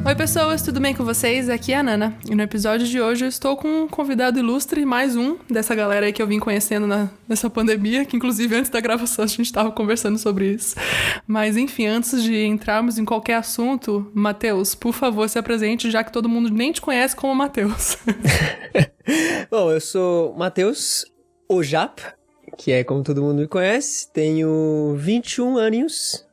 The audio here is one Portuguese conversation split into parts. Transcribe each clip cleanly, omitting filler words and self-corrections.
Oi pessoas, tudo bem com vocês? Aqui é a Nana. E no episódio de hoje eu estou com um convidado ilustre, mais um dessa galera aí que eu vim conhecendo nessa pandemia, que inclusive antes da gravação a gente estava conversando sobre isso. Mas enfim, antes de entrarmos em qualquer assunto, Matheus, por favor, se apresente, já que todo mundo nem te conhece como Matheus. Bom, eu sou Matheus, o Japa, que é como todo mundo me conhece, tenho 21 aninhos,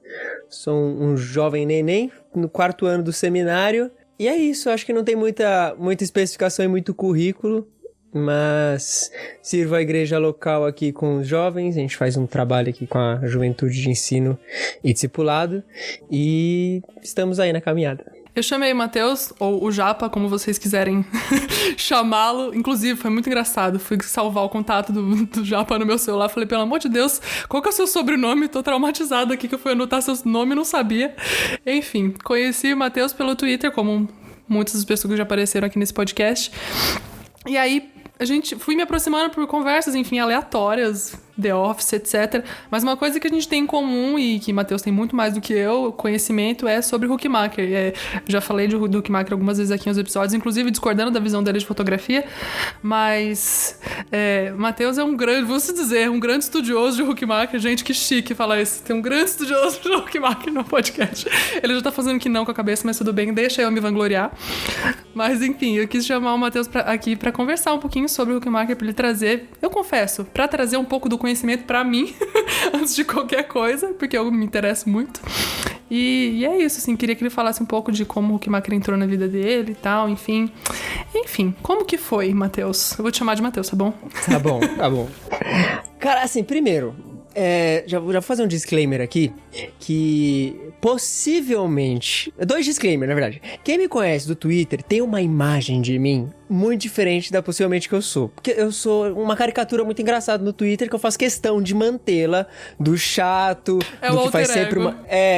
sou um jovem neném, no 4º ano do seminário, e é isso, acho que não tem muita especificação e muito currículo, mas sirvo a igreja local aqui com os jovens, a gente faz um trabalho aqui com a juventude de ensino e discipulado, e estamos aí na caminhada. Eu chamei o Matheus, ou o Japa, como vocês quiserem chamá-lo. Inclusive, foi muito engraçado. Fui salvar o contato do Japa no meu celular. Falei, pelo amor de Deus, qual que é o seu sobrenome? Tô traumatizada aqui que eu fui anotar seu nome e não sabia. Enfim, conheci o Matheus pelo Twitter, como muitas das pessoas que já apareceram aqui nesse podcast. E aí, fui me aproximando por conversas, enfim, aleatórias, The Office, etc. Mas uma coisa que a gente tem em comum e que Matheus tem muito mais do que eu, conhecimento, é sobre Hookmaker. Já falei de Hookmaker algumas vezes aqui nos episódios, inclusive discordando da visão dele de fotografia, mas Matheus é um grande estudioso de Hookmaker. Gente, que chique falar isso. Tem um grande estudioso de Hookmaker no podcast. Ele já tá fazendo que não com a cabeça, mas tudo bem, deixa eu me vangloriar. Mas enfim, eu quis chamar o Matheus aqui pra conversar um pouquinho sobre o Hookmaker, pra ele trazer, eu confesso, pra trazer um pouco do conhecimento pra mim, antes de qualquer coisa, porque eu me interesso muito. E é isso, assim, queria que ele falasse um pouco de como o Hookmaker entrou na vida dele e tal, enfim. Enfim, como que foi, Matheus? Eu vou te chamar de Matheus, tá bom? Tá bom. Cara, assim, primeiro, já vou fazer um disclaimer aqui, que possivelmente... 2 disclaimers, na verdade. Quem me conhece do Twitter tem uma imagem de mim muito diferente da possivelmente que eu sou. Porque eu sou uma caricatura muito engraçada no Twitter que eu faço questão de mantê-la do chato, do que faz sempre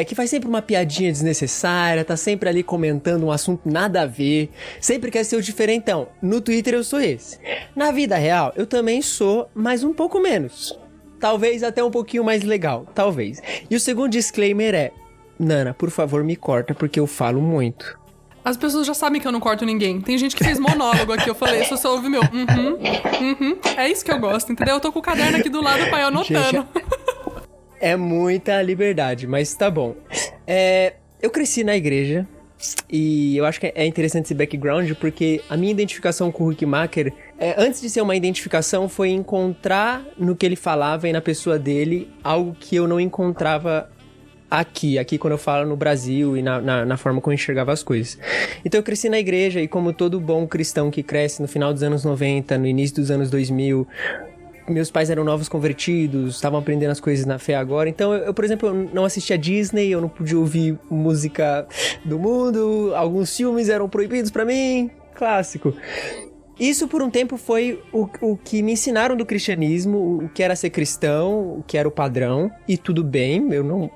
que faz sempre uma piadinha desnecessária, tá sempre ali comentando um assunto nada a ver, sempre quer ser o diferentão. No Twitter eu sou esse. Na vida real, eu também sou, mas um pouco menos. Talvez até um pouquinho mais legal, talvez. E o segundo disclaimer é: Nana, por favor, me corta, porque eu falo muito. As pessoas já sabem que eu não corto ninguém. Tem gente que fez monólogo aqui, eu falei, se você ouve meu é isso que eu gosto, entendeu? Eu tô com o caderno aqui do lado, pai, anotando. Gente, é muita liberdade, mas tá bom. Eu cresci na igreja, e eu acho que é interessante esse background, porque a minha identificação com o Hookmaker, antes de ser uma identificação, foi encontrar no que ele falava e na pessoa dele algo que eu não encontrava aqui quando eu falo no Brasil e na forma como eu enxergava as coisas. Então eu cresci na igreja e, como todo bom cristão que cresce no final dos anos 90, no início dos anos 2000... Meus pais eram novos convertidos, estavam aprendendo as coisas na fé agora. Então, eu, por exemplo, eu não assistia Disney, eu não podia ouvir música do mundo, alguns filmes eram proibidos pra mim, clássico. Isso, por um tempo, foi o que me ensinaram do cristianismo, o que era ser cristão, o que era o padrão, e tudo bem, eu não...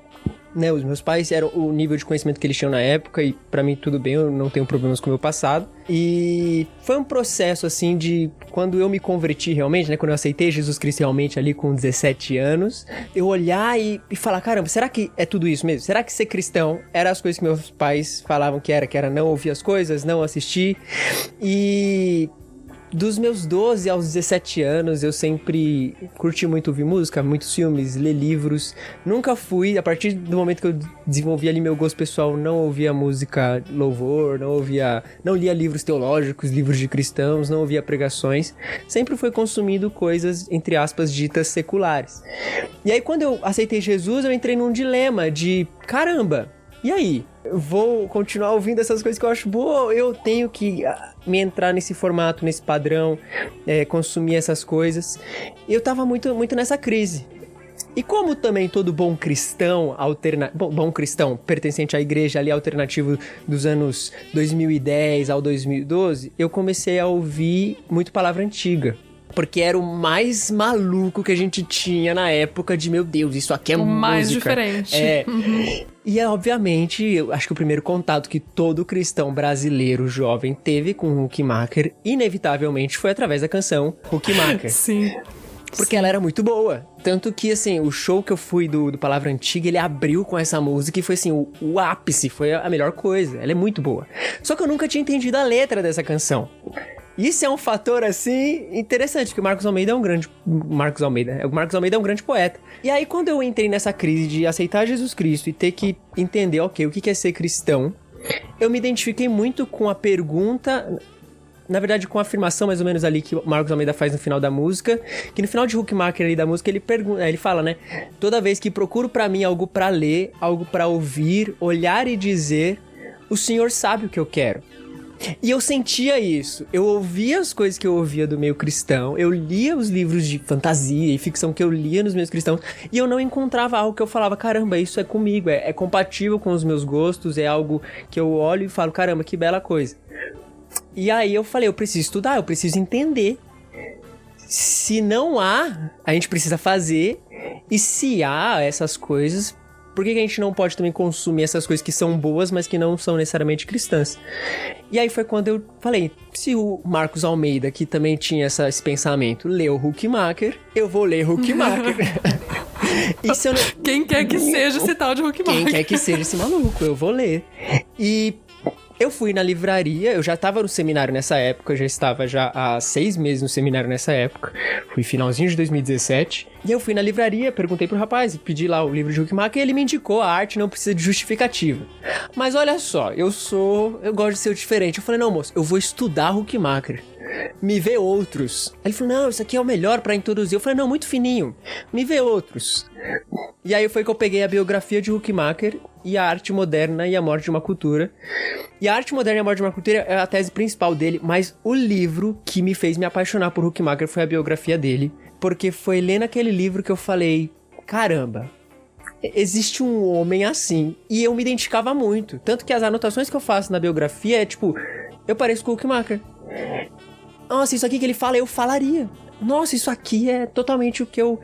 os meus pais eram o nível de conhecimento que eles tinham na época, e pra mim tudo bem, eu não tenho problemas com o meu passado. E foi um processo, assim, de quando eu me converti realmente, né, quando eu aceitei Jesus Cristo realmente ali com 17 anos, eu olhar e falar, caramba, será que é tudo isso mesmo? Será que ser cristão era as coisas que meus pais falavam que era não ouvir as coisas, não assistir? E... dos meus 12 aos 17 anos, eu sempre curti muito ouvir música, muitos filmes, ler livros. Nunca fui, a partir do momento que eu desenvolvi ali meu gosto pessoal, não ouvia música louvor, não lia livros teológicos, livros de cristãos, não ouvia pregações. Sempre foi consumindo coisas, entre aspas, ditas seculares. E aí, quando eu aceitei Jesus, eu entrei num dilema de, caramba, e aí? Eu vou continuar ouvindo essas coisas que eu acho boa, eu tenho que me entrar nesse formato, nesse padrão, consumir essas coisas. E eu tava muito, muito nessa crise. E como também todo bom cristão, bom cristão pertencente à igreja ali alternativo dos anos 2010 ao 2012, eu comecei a ouvir muito palavra antiga. Porque era o mais maluco que a gente tinha na época de, meu Deus, isso aqui é música. O mais diferente. E obviamente, eu acho que o primeiro contato que todo cristão brasileiro jovem teve com o Hookmaker, inevitavelmente, foi através da canção Hookmaker. Sim. Porque ela era muito boa. Tanto que, assim, o show que eu fui do Palavra Antiga, ele abriu com essa música e foi, assim, o ápice, foi a melhor coisa. Ela é muito boa. Só que eu nunca tinha entendido a letra dessa canção. Isso é um fator, assim, interessante, porque o Marcos Almeida é um grande... O Marcos Almeida é um grande poeta. E aí, quando eu entrei nessa crise de aceitar Jesus Cristo e ter que entender, ok, o que é ser cristão, eu me identifiquei muito com a pergunta... Na verdade, com a afirmação mais ou menos ali que o Marcos Almeida faz no final da música, que no final de Hookmaker ali da música, ele fala, né? Toda vez que procuro pra mim algo pra ler, algo pra ouvir, olhar e dizer, o Senhor sabe o que eu quero. E eu sentia isso. Eu ouvia as coisas que eu ouvia do meio cristão, eu lia os livros de fantasia e ficção que eu lia nos meios cristãos, e eu não encontrava algo que eu falava, caramba, isso é comigo, é compatível com os meus gostos, é algo que eu olho e falo, caramba, que bela coisa. E aí eu falei, eu preciso estudar, eu preciso entender. Se não há, a gente precisa fazer. E se há essas coisas, por que a gente não pode também consumir essas coisas que são boas, mas que não são necessariamente cristãs? E aí foi quando eu falei, se o Marcos Almeida, que também tinha esse pensamento, leu Hookmaker, eu vou ler Hookmaker. E se eu não... Quem quer que seja esse tal de Hookmaker. Quem quer que seja esse maluco, eu vou ler. E... eu fui na livraria, eu já tava no seminário nessa época, eu já estava há 6 meses no seminário nessa época, fui finalzinho de 2017, e eu fui na livraria, perguntei pro rapaz, pedi lá o livro de Hookmaker, e ele me indicou, a arte não precisa de justificativa. Mas olha só, eu gosto de ser diferente, eu falei, não moço, eu vou estudar Hookmaker, me vê outros. Aí ele falou, não, isso aqui é o melhor pra introduzir. Eu falei, não, muito fininho, me vê outros. E aí foi que eu peguei a biografia de Hookmaker e a arte moderna e a morte de uma cultura. E a arte moderna e a morte de uma cultura é a tese principal dele, mas o livro que me fez me apaixonar por Hookmaker foi a biografia dele, porque foi lendo aquele livro que eu falei, caramba, existe um homem assim, e eu me identificava muito, tanto que as anotações que eu faço na biografia é tipo, eu pareço com o Hookmaker. Nossa, isso aqui que ele fala, eu falaria. Nossa, isso aqui é totalmente o que eu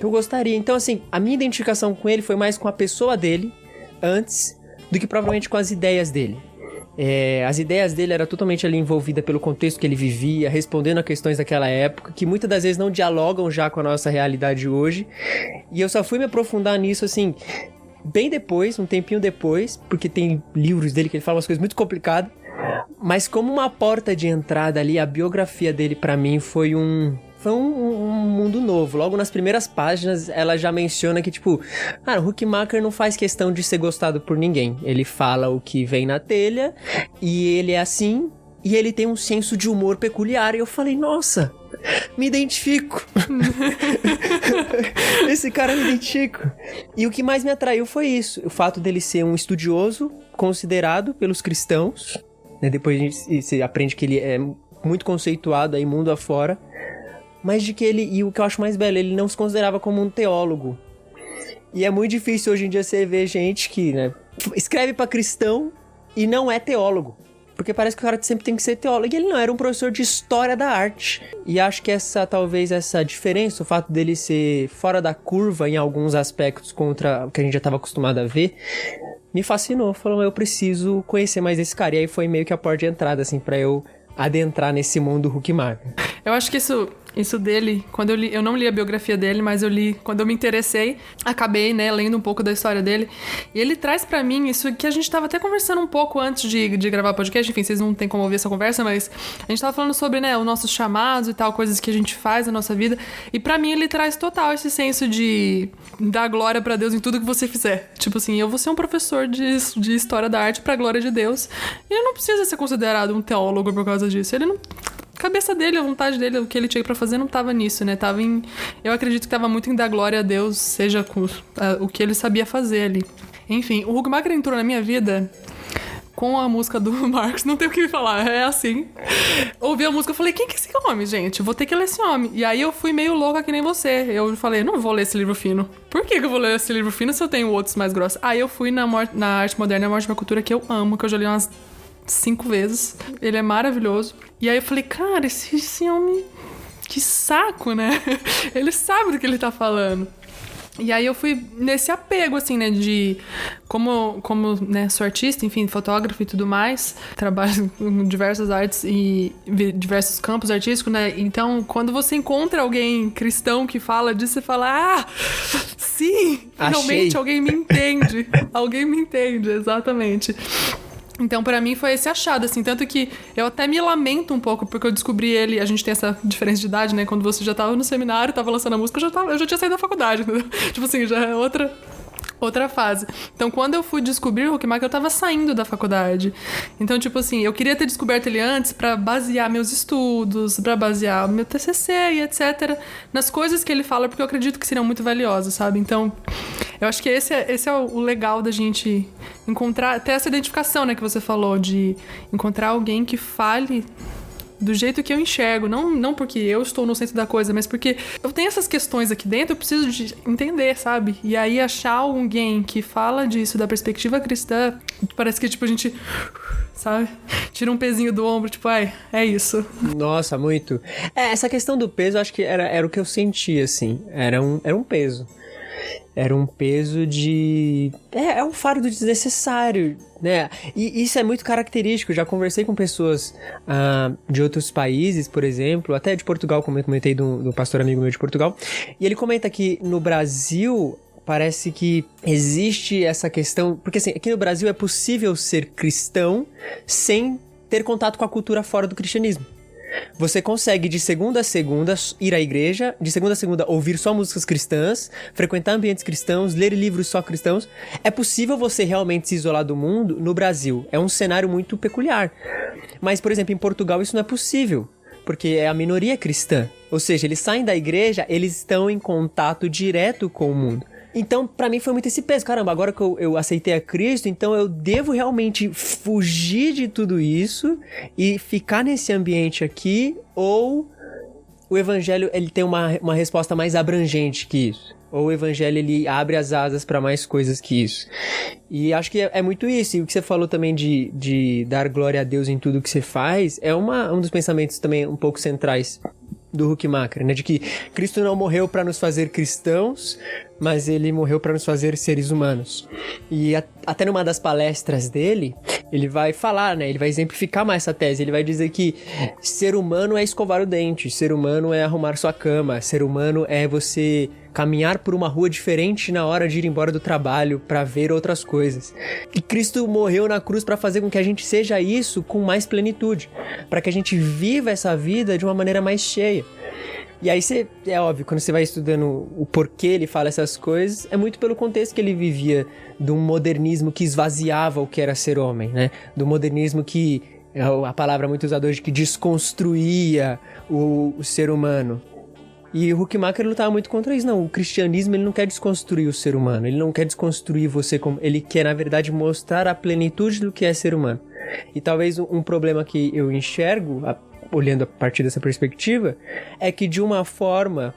gostaria. Então, assim, a minha identificação com ele foi mais com a pessoa dele, antes, do que provavelmente com as ideias dele. As ideias dele eram totalmente ali envolvidas pelo contexto que ele vivia, respondendo a questões daquela época, que muitas das vezes não dialogam já com a nossa realidade hoje. E eu só fui me aprofundar nisso, assim, bem depois, um tempinho depois, porque tem livros dele que ele fala umas coisas muito complicadas. Mas como uma porta de entrada ali, a biografia dele pra mim foi um mundo novo. Logo nas primeiras páginas, ela já menciona que, tipo, cara, o Hookmaker não faz questão de ser gostado por ninguém. Ele fala o que vem na telha, e ele é assim, e ele tem um senso de humor peculiar. E eu falei, nossa, me identifico. Esse cara me identifico. E o que mais me atraiu foi isso. O fato dele ser um estudioso, considerado pelos cristãos, né? Depois você aprende que ele é muito conceituado aí mundo afora. Mas de que ele, e o que eu acho mais belo, ele não se considerava como um teólogo. E é muito difícil hoje em dia você ver gente que, né, escreve pra cristão e não é teólogo. Porque parece que o cara sempre tem que ser teólogo. E ele não, era um professor de história da arte. E acho que talvez essa diferença, o fato dele ser fora da curva em alguns aspectos contra o que a gente já estava acostumado a ver, me fascinou. Falou, eu preciso conhecer mais esse cara. E aí foi meio que a porta de entrada, assim, pra eu adentrar nesse mundo Hookmaker. Eu acho que isso dele, quando eu li, eu não li a biografia dele, mas eu li, quando eu me interessei, acabei, né, lendo um pouco da história dele, e ele traz pra mim isso que a gente tava até conversando um pouco antes de gravar podcast, enfim, vocês não tem como ouvir essa conversa, mas a gente tava falando sobre, né, os nossos chamados e tal, coisas que a gente faz na nossa vida, e pra mim ele traz total esse senso de dar glória pra Deus em tudo que você fizer. Tipo assim, eu vou ser um professor de história da arte pra glória de Deus, e ele não precisa ser considerado um teólogo por causa disso, ele não... A cabeça dele, a vontade dele, o que ele tinha pra fazer não tava nisso, né? Tava em... Eu acredito que tava muito em dar glória a Deus, seja com o que ele sabia fazer ali. Enfim, o Hookmaker entrou na minha vida com a música do Marcos, não tem o que falar, é assim. Ouvi a música, eu falei, quem que é esse homem, gente? Vou ter que ler esse homem. E aí eu fui meio louca que nem você. Eu falei, não vou ler esse livro fino. Por que eu vou ler esse livro fino se eu tenho outros mais grossos? Aí eu fui na Arte Moderna e a Morte de uma Cultura, que eu amo, que eu já li umas 5 vezes. Ele é maravilhoso. E aí eu falei, cara, esse homem... Que saco, né? Ele sabe do que ele tá falando. E aí eu fui nesse apego, assim, né, de como né, sou artista, enfim, fotógrafo e tudo mais, trabalho em diversas artes e diversos campos artísticos, né, então quando você encontra alguém cristão que fala disso, você fala, sim, finalmente alguém me entende, alguém me entende, exatamente. Então, pra mim, foi esse achado, assim, tanto que eu até me lamento um pouco, porque eu descobri ele, a gente tem essa diferença de idade, né, quando você já tava no seminário, tava lançando a música, eu já tinha saído da faculdade, entendeu? Tipo assim, já é outra fase. Então, quando eu fui descobrir o Huckmacher, eu tava saindo da faculdade. Então, tipo assim, eu queria ter descoberto ele antes pra basear meus estudos, pra basear o meu TCC e etc. nas coisas que ele fala, porque eu acredito que seriam muito valiosas, sabe? Então, eu acho que esse é o legal da gente encontrar, até essa identificação, né, que você falou, de encontrar alguém que fale do jeito que eu enxergo, não porque eu estou no centro da coisa, mas porque eu tenho essas questões aqui dentro, eu preciso de entender, sabe? E aí achar alguém que fala disso da perspectiva cristã, parece que, tipo, a gente, sabe? Tira um pezinho do ombro, tipo, é isso. Nossa, muito. Essa questão do peso, acho que era o que eu sentia, assim. Era um peso. Era um peso de... É um fardo desnecessário, né? E isso é muito característico. Já conversei com pessoas de outros países, por exemplo, até de Portugal, como eu comentei do pastor amigo meu de Portugal. E ele comenta que no Brasil parece que existe essa questão... Porque assim, aqui no Brasil é possível ser cristão sem ter contato com a cultura fora do cristianismo. Você consegue de segunda a segunda ir à igreja, de segunda a segunda ouvir só músicas cristãs, frequentar ambientes cristãos, ler livros só cristãos. É possível você realmente se isolar do mundo no Brasil. É um cenário muito peculiar. Mas, por exemplo, em Portugal isso não é possível, porque é a minoria cristã. Ou seja, eles saem da igreja, eles estão em contato direto com o mundo. Então, pra mim foi muito esse peso. Caramba, agora que eu aceitei a Cristo, então eu devo realmente fugir de tudo isso e ficar nesse ambiente aqui, ou o evangelho ele tem uma resposta mais abrangente que isso? Ou o evangelho ele abre as asas pra mais coisas que isso? E acho que é muito isso. E o que você falou também de dar glória a Deus em tudo que você faz, é um dos pensamentos também um pouco centrais do Huckmacher, né? De que Cristo não morreu para nos fazer cristãos, mas ele morreu para nos fazer seres humanos. E até numa das palestras dele, ele vai falar, né? Ele vai exemplificar mais essa tese. Ele vai dizer que ser humano é escovar o dente, ser humano é arrumar sua cama, ser humano é você caminhar por uma rua diferente na hora de ir embora do trabalho para ver outras coisas. E Cristo morreu na cruz para fazer com que a gente seja isso com mais plenitude, para que a gente viva essa vida de uma maneira mais cheia. E aí é óbvio, quando você vai estudando o porquê ele fala essas coisas, é muito pelo contexto que ele vivia, de um modernismo que esvaziava o que era ser homem, né? Do modernismo que, a palavra muito usada hoje, que desconstruía o ser humano. E o Huckmacher lutava muito contra isso. Não, o cristianismo ele não quer desconstruir o ser humano, ele não quer desconstruir você, ele quer, na verdade, mostrar a plenitude do que é ser humano. E talvez um problema que eu enxergo, olhando a partir dessa perspectiva, é que de uma forma,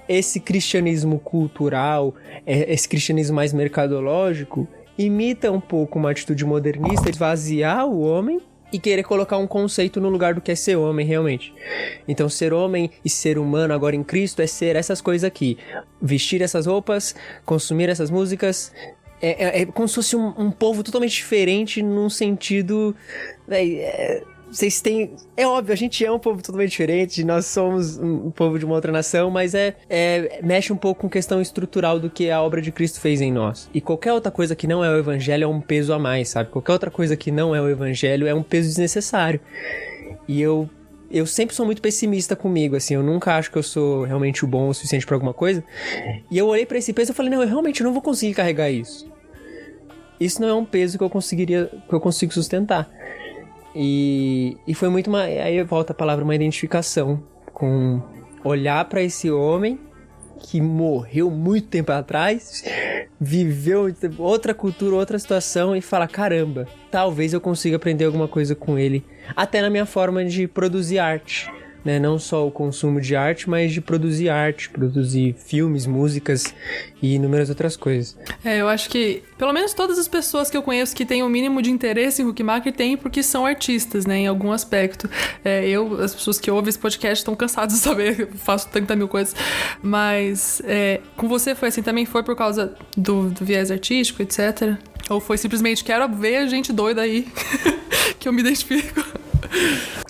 esse cristianismo cultural, esse cristianismo mais mercadológico, imita um pouco uma atitude modernista, esvaziar o homem e querer colocar um conceito no lugar do que é ser homem realmente. Então ser homem e ser humano agora em Cristo é ser essas coisas aqui. Vestir essas roupas, consumir essas músicas. É como se fosse um povo totalmente diferente num sentido... Vocês têm... É óbvio, a gente é um povo totalmente diferente, nós somos um povo de uma outra nação, mas mexe um pouco com questão estrutural do que a obra de Cristo fez em nós. E qualquer outra coisa que não é o evangelho é um peso a mais, sabe? Qualquer outra coisa que não é o evangelho é um peso desnecessário. E eu sempre sou muito pessimista comigo, assim, eu nunca acho que eu sou realmente o bom o suficiente pra alguma coisa. E eu olhei pra esse peso e falei, não, eu realmente não vou conseguir carregar isso. Isso não é um peso que eu consigo sustentar. E foi muito aí volta a palavra, uma identificação com olhar pra esse homem que morreu muito tempo atrás, viveu outra cultura, outra situação e falar, caramba, talvez eu consiga aprender alguma coisa com ele, até na minha forma de produzir arte, né? Não só o consumo de arte, mas de produzir filmes, músicas e inúmeras outras coisas. Eu acho que, pelo menos todas as pessoas que eu conheço que têm o mínimo de interesse em Huckmacher têm porque são artistas, né? Em algum aspecto. As pessoas que ouvem esse podcast estão cansadas de saber, eu faço 30 mil coisas. Mas com você foi assim também? Foi por causa do viés artístico, etc.? Ou foi simplesmente, quero ver gente doida aí, que eu me identifico?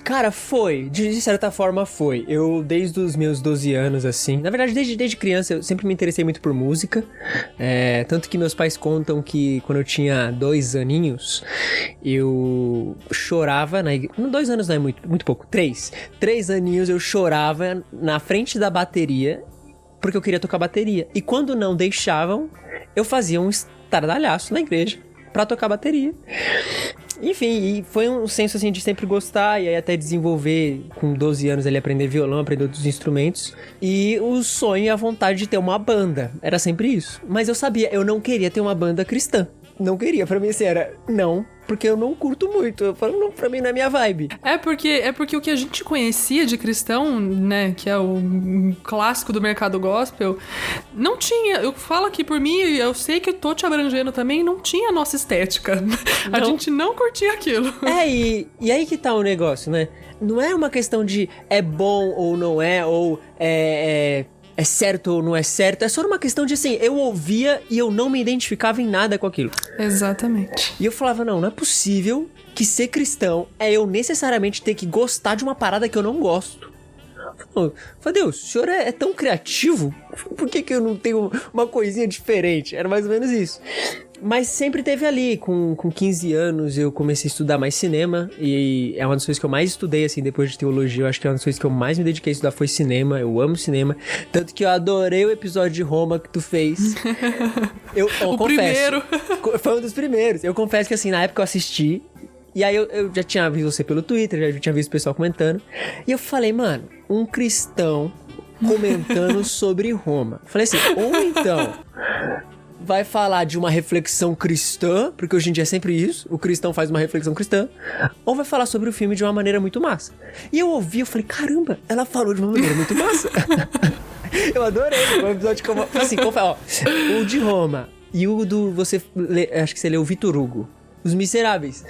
Cara, foi. De certa forma, foi. Eu, desde os meus 12 anos, assim... Na verdade, desde criança, eu sempre me interessei muito por música. Tanto que meus pais contam que quando eu tinha 2 aninhos, eu chorava na igreja... 2 anos não é muito pouco. 3. 3 aninhos eu chorava na frente da bateria, porque eu queria tocar bateria. E quando não deixavam, eu fazia um estardalhaço na igreja pra tocar bateria. Enfim, e foi um senso assim de sempre gostar e aí até desenvolver com 12 anos ele aprender violão, aprender outros instrumentos e o sonho e a vontade de ter uma banda, era sempre isso. Mas eu sabia, eu não queria ter uma banda cristã, não queria, pra mim assim era, não, porque eu não curto muito, eu falo, não, pra mim não é minha vibe. É porque o que a gente conhecia de cristão, né, que é o clássico do mercado gospel, não tinha, eu falo aqui por mim, eu sei que eu tô te abrangendo também, não tinha a nossa estética. A gente não curtia aquilo. E aí que tá o negócio, né? Não é uma questão de é bom ou não é, ou é certo ou não é certo, é só uma questão de assim, eu ouvia e eu não me identificava em nada com aquilo. Exatamente. E eu falava, não é possível que ser cristão é eu necessariamente ter que gostar de uma parada que eu não gosto. Eu falei, Deus, o senhor é tão criativo? Por que eu não tenho uma coisinha diferente? Era mais ou menos isso. Mas sempre teve ali, com 15 anos eu comecei a estudar mais cinema e é uma das coisas que eu mais estudei, assim, depois de teologia, eu acho que é uma das coisas que eu mais me dediquei a estudar foi cinema, eu amo cinema, tanto que eu adorei o episódio de Roma que tu fez. Eu o confesso, primeiro. Foi um dos primeiros, eu confesso que assim, na época eu assisti, e aí eu já tinha visto você pelo Twitter, já tinha visto o pessoal comentando, e eu falei, mano, um cristão comentando sobre Roma. Falei assim, ou então vai falar de uma reflexão cristã, porque hoje em dia é sempre isso, o cristão faz uma reflexão cristã, ou vai falar sobre o filme de uma maneira muito massa. E eu ouvi, eu falei, caramba, ela falou de uma maneira muito massa. Eu adorei, o episódio que eu... Assim, ó, o de Roma e o do... acho que você leu Vitor Hugo, Os Miseráveis.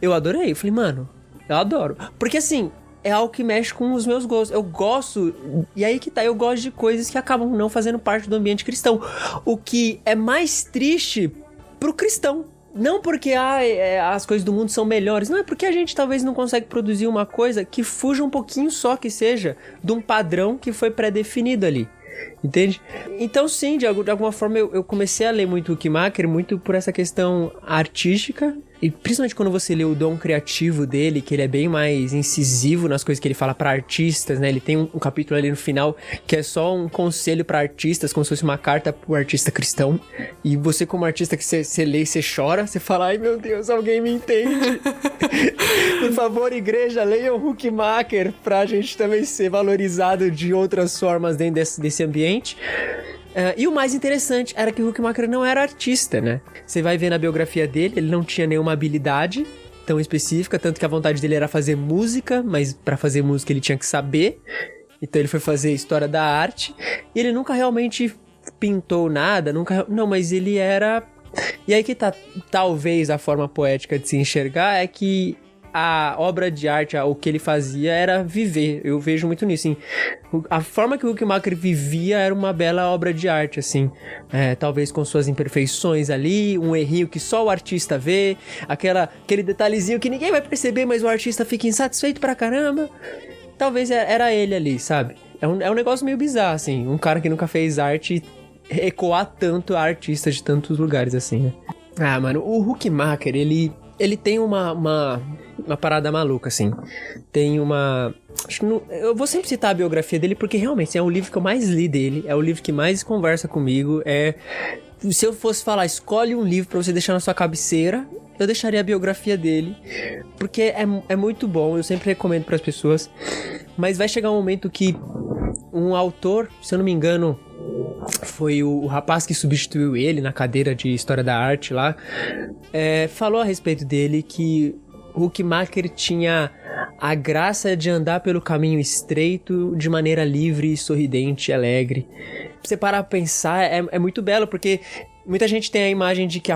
Eu adorei, eu falei, mano, eu adoro. Porque assim, é algo que mexe com os meus gostos. Eu gosto, e aí que tá, eu gosto de coisas que acabam não fazendo parte do ambiente cristão. O que é mais triste pro cristão. Não porque as coisas do mundo são melhores, não, é porque a gente talvez não consegue produzir uma coisa que fuja um pouquinho só, que seja de um padrão que foi pré-definido ali. Entende? Então sim, de alguma forma eu comecei a ler muito o Huckmacher, muito por essa questão artística. E principalmente quando você lê o dom criativo dele, que ele é bem mais incisivo nas coisas que ele fala pra artistas, né? Ele tem um capítulo ali no final que é só um conselho pra artistas, como se fosse uma carta pro artista cristão. E você como artista que você lê e você chora, você fala, ai meu Deus, alguém me entende. Por favor, igreja, leiam Huckmacher pra gente também ser valorizado de outras formas dentro desse ambiente. E o mais interessante era que o Huckmacher não era artista, né? Você vai ver na biografia dele, ele não tinha nenhuma habilidade tão específica, tanto que a vontade dele era fazer música, mas pra fazer música ele tinha que saber. Então ele foi fazer história da arte. E ele nunca realmente pintou nada, não, mas ele era... E aí que tá, talvez a forma poética de se enxergar é que a obra de arte, o que ele fazia era viver. Eu vejo muito nisso, assim. A forma que o Huckmacher vivia era uma bela obra de arte, assim. Talvez com suas imperfeições ali, um errinho que só o artista vê, aquele detalhezinho que ninguém vai perceber, mas o artista fica insatisfeito pra caramba. Talvez era ele ali, sabe? É um negócio meio bizarro, assim. Um cara que nunca fez arte ecoar tanto a artista de tantos lugares, assim, né? Ah, mano, o Huckmacher, ele tem uma parada maluca, assim. Tem uma... eu vou sempre citar a biografia dele porque realmente é o livro que eu mais li dele, é o livro que mais conversa comigo, se eu fosse falar, escolhe um livro pra você deixar na sua cabeceira, eu deixaria a biografia dele, porque é muito bom, eu sempre recomendo pras pessoas, mas vai chegar um momento que um autor, se eu não me engano, foi o rapaz que substituiu ele na cadeira de História da Arte lá, falou a respeito dele que o Huckmacher tinha a graça de andar pelo caminho estreito de maneira livre, sorridente e alegre. Pra você parar pra pensar, é muito belo, porque muita gente tem a imagem de que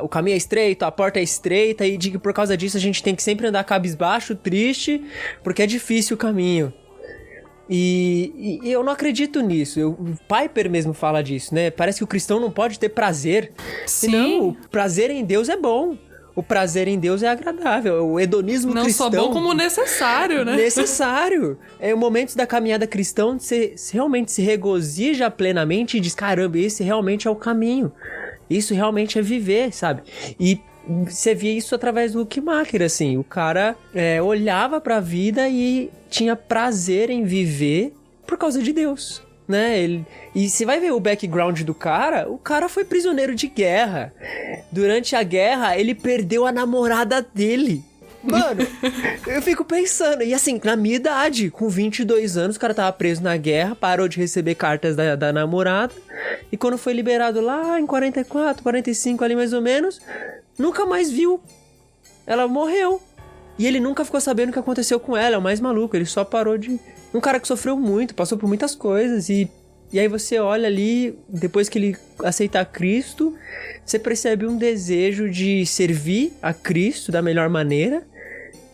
o caminho é estreito, a porta é estreita, e de que por causa disso a gente tem que sempre andar cabisbaixo, triste, porque é difícil o caminho. E eu não acredito nisso. O Piper mesmo fala disso, né? Parece que o cristão não pode ter prazer. Sim. Não, o prazer em Deus é bom. O prazer em Deus é agradável. O hedonismo cristão... Não só bom como necessário, né? Necessário. É momentos da caminhada cristã onde você realmente se regozija plenamente e diz, caramba, esse realmente é o caminho. Isso realmente é viver, sabe? E você via isso através do Huckmacher, assim. O cara olhava pra vida e tinha prazer em viver por causa de Deus, né? E você vai ver o background do cara, o cara foi prisioneiro de guerra. Durante a guerra, ele perdeu a namorada dele. Mano, eu fico pensando, e assim, na minha idade, com 22 anos, o cara tava preso na guerra, parou de receber cartas da namorada, e quando foi liberado lá em 44, 45 ali mais ou menos, nunca mais viu. Ela morreu. E ele nunca ficou sabendo o que aconteceu com ela, é o mais maluco, ele só parou de... Um cara que sofreu muito, passou por muitas coisas, e aí você olha ali, depois que ele aceitar Cristo, você percebe um desejo de servir a Cristo da melhor maneira,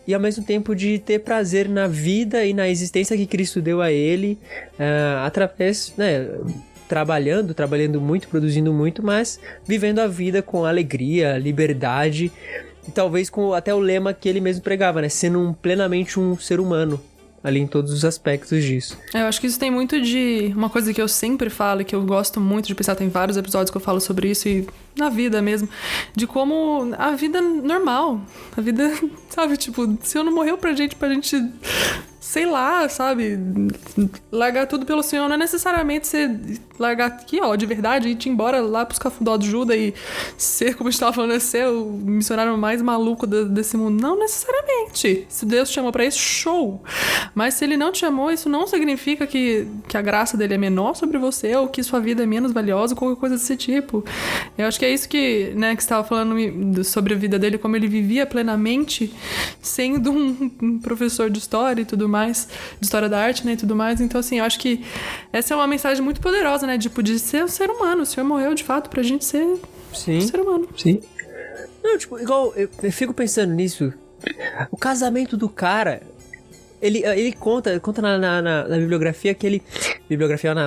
e ao mesmo tempo de ter prazer na vida e na existência que Cristo deu a ele, através, né, trabalhando muito, produzindo muito, mas vivendo a vida com alegria, liberdade, e talvez com até o lema que ele mesmo pregava, né, sendo plenamente um ser humano, ali em todos os aspectos disso. Eu acho que isso tem muito de... Uma coisa que eu sempre falo e que eu gosto muito de pensar, tem vários episódios que eu falo sobre isso e na vida mesmo, de como a vida normal, a vida, sabe, tipo, se eu não morreu pra gente, sei lá, sabe, largar tudo pelo Senhor, não é necessariamente você largar aqui, ó, de verdade, e ir embora lá pros cafundó de Judas e ser, como a gente tava falando, ser o missionário mais maluco desse mundo. Não necessariamente. Se Deus te chamou pra isso, show! Mas se Ele não te chamou, isso não significa que a graça dele é menor sobre você ou que sua vida é menos valiosa ou qualquer coisa desse tipo. Eu acho que é isso que, né, que você tava falando sobre a vida dele, como ele vivia plenamente, sendo um professor de história e tudo mais, de história da arte, né, e tudo mais. Então, assim, eu acho que essa é uma mensagem muito poderosa, né, tipo, de ser um ser humano. O Senhor morreu, de fato, pra gente ser um ser humano. Sim. Não, tipo, igual, eu fico pensando nisso. O casamento do cara, ele conta na bibliografia que ele...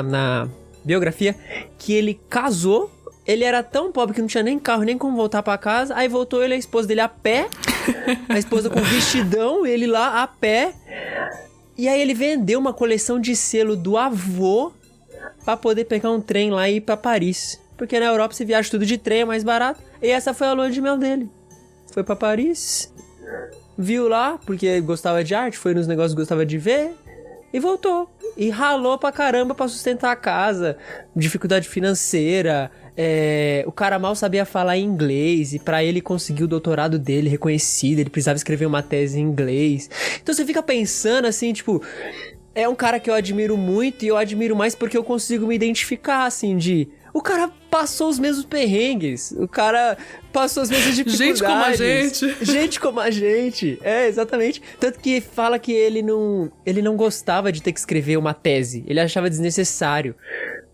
Na biografia que ele casou. Ele era tão pobre que não tinha nem carro, nem como voltar pra casa. Aí voltou ele e a esposa dele a pé. A esposa com vestidão, ele lá a pé. E aí ele vendeu uma coleção de selo do avô pra poder pegar um trem lá e ir pra Paris. Porque na Europa você viaja tudo de trem, é mais barato. E essa foi a lua de mel dele. Foi pra Paris, viu lá, porque gostava de arte, foi nos negócios que gostava de ver, e voltou. E ralou pra caramba pra sustentar a casa. Dificuldade financeira. O cara mal sabia falar inglês. E pra ele conseguir o doutorado dele reconhecido, ele precisava escrever uma tese em inglês. Então você fica pensando assim, tipo... É um cara que eu admiro muito. E eu admiro mais porque eu consigo me identificar, assim, de... O cara passou os mesmos perrengues. O cara passou as mesmas dificuldades. Gente como a gente. Gente como a gente. É, exatamente. Tanto que fala que ele não gostava de ter que escrever uma tese. Ele achava desnecessário.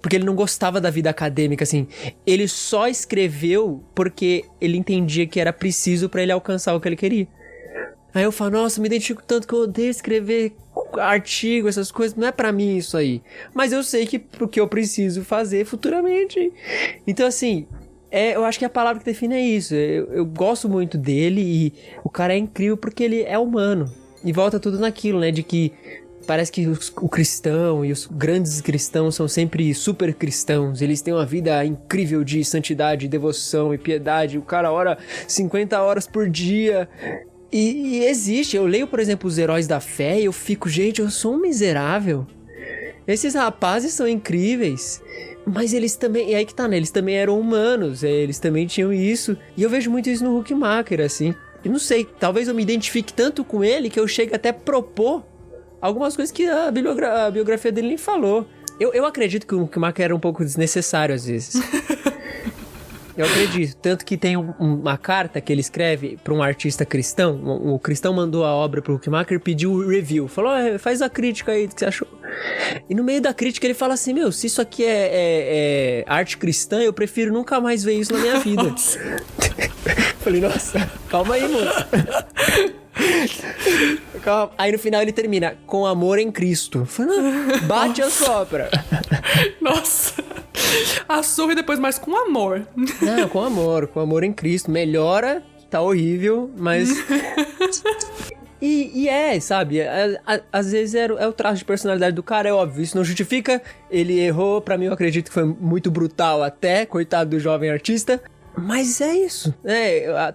Porque ele não gostava da vida acadêmica, assim. Ele só escreveu porque ele entendia que era preciso pra ele alcançar o que ele queria. Aí eu falo, nossa, me identifico tanto que eu odeio escrever artigo, essas coisas, não é pra mim isso aí. Mas eu sei que o que eu preciso fazer futuramente. Então, assim, eu acho que a palavra que define é isso. Eu gosto muito dele e o cara é incrível porque ele é humano. E volta tudo naquilo, né, de que parece que o cristão e os grandes cristãos são sempre super cristãos. Eles têm uma vida incrível de santidade, devoção e piedade. O cara ora 50 horas por dia. E existe, eu leio, por exemplo, os heróis da fé e eu fico, gente, eu sou um miserável. Esses rapazes são incríveis, mas eles também, e aí que tá, né, eles também eram humanos, eles também tinham isso. E eu vejo muito isso no Huckmacher, assim. E não sei, talvez eu me identifique tanto com ele que eu chegue até a propor algumas coisas que a biografia dele nem falou. Eu acredito que o Huckmacher era um pouco desnecessário às vezes. Eu acredito. Tanto que tem uma carta que ele escreve pra um artista cristão. O cristão mandou a obra pro Huckmacher e pediu o review. Falou, faz a crítica aí do que você achou. E no meio da crítica ele fala assim, se isso aqui é arte cristã, eu prefiro nunca mais ver isso na minha vida. Falei, nossa, calma aí, moço. Calma. Aí no final ele termina, com amor em Cristo. Falei, bate a sopra. Nossa. Assou e depois mais com amor. Não, com amor em Cristo. Melhora, tá horrível, mas... sabe? Às vezes é o traço de personalidade do cara, é óbvio. Isso não justifica. Ele errou, pra mim eu acredito que foi muito brutal até, coitado do jovem artista. Mas é isso.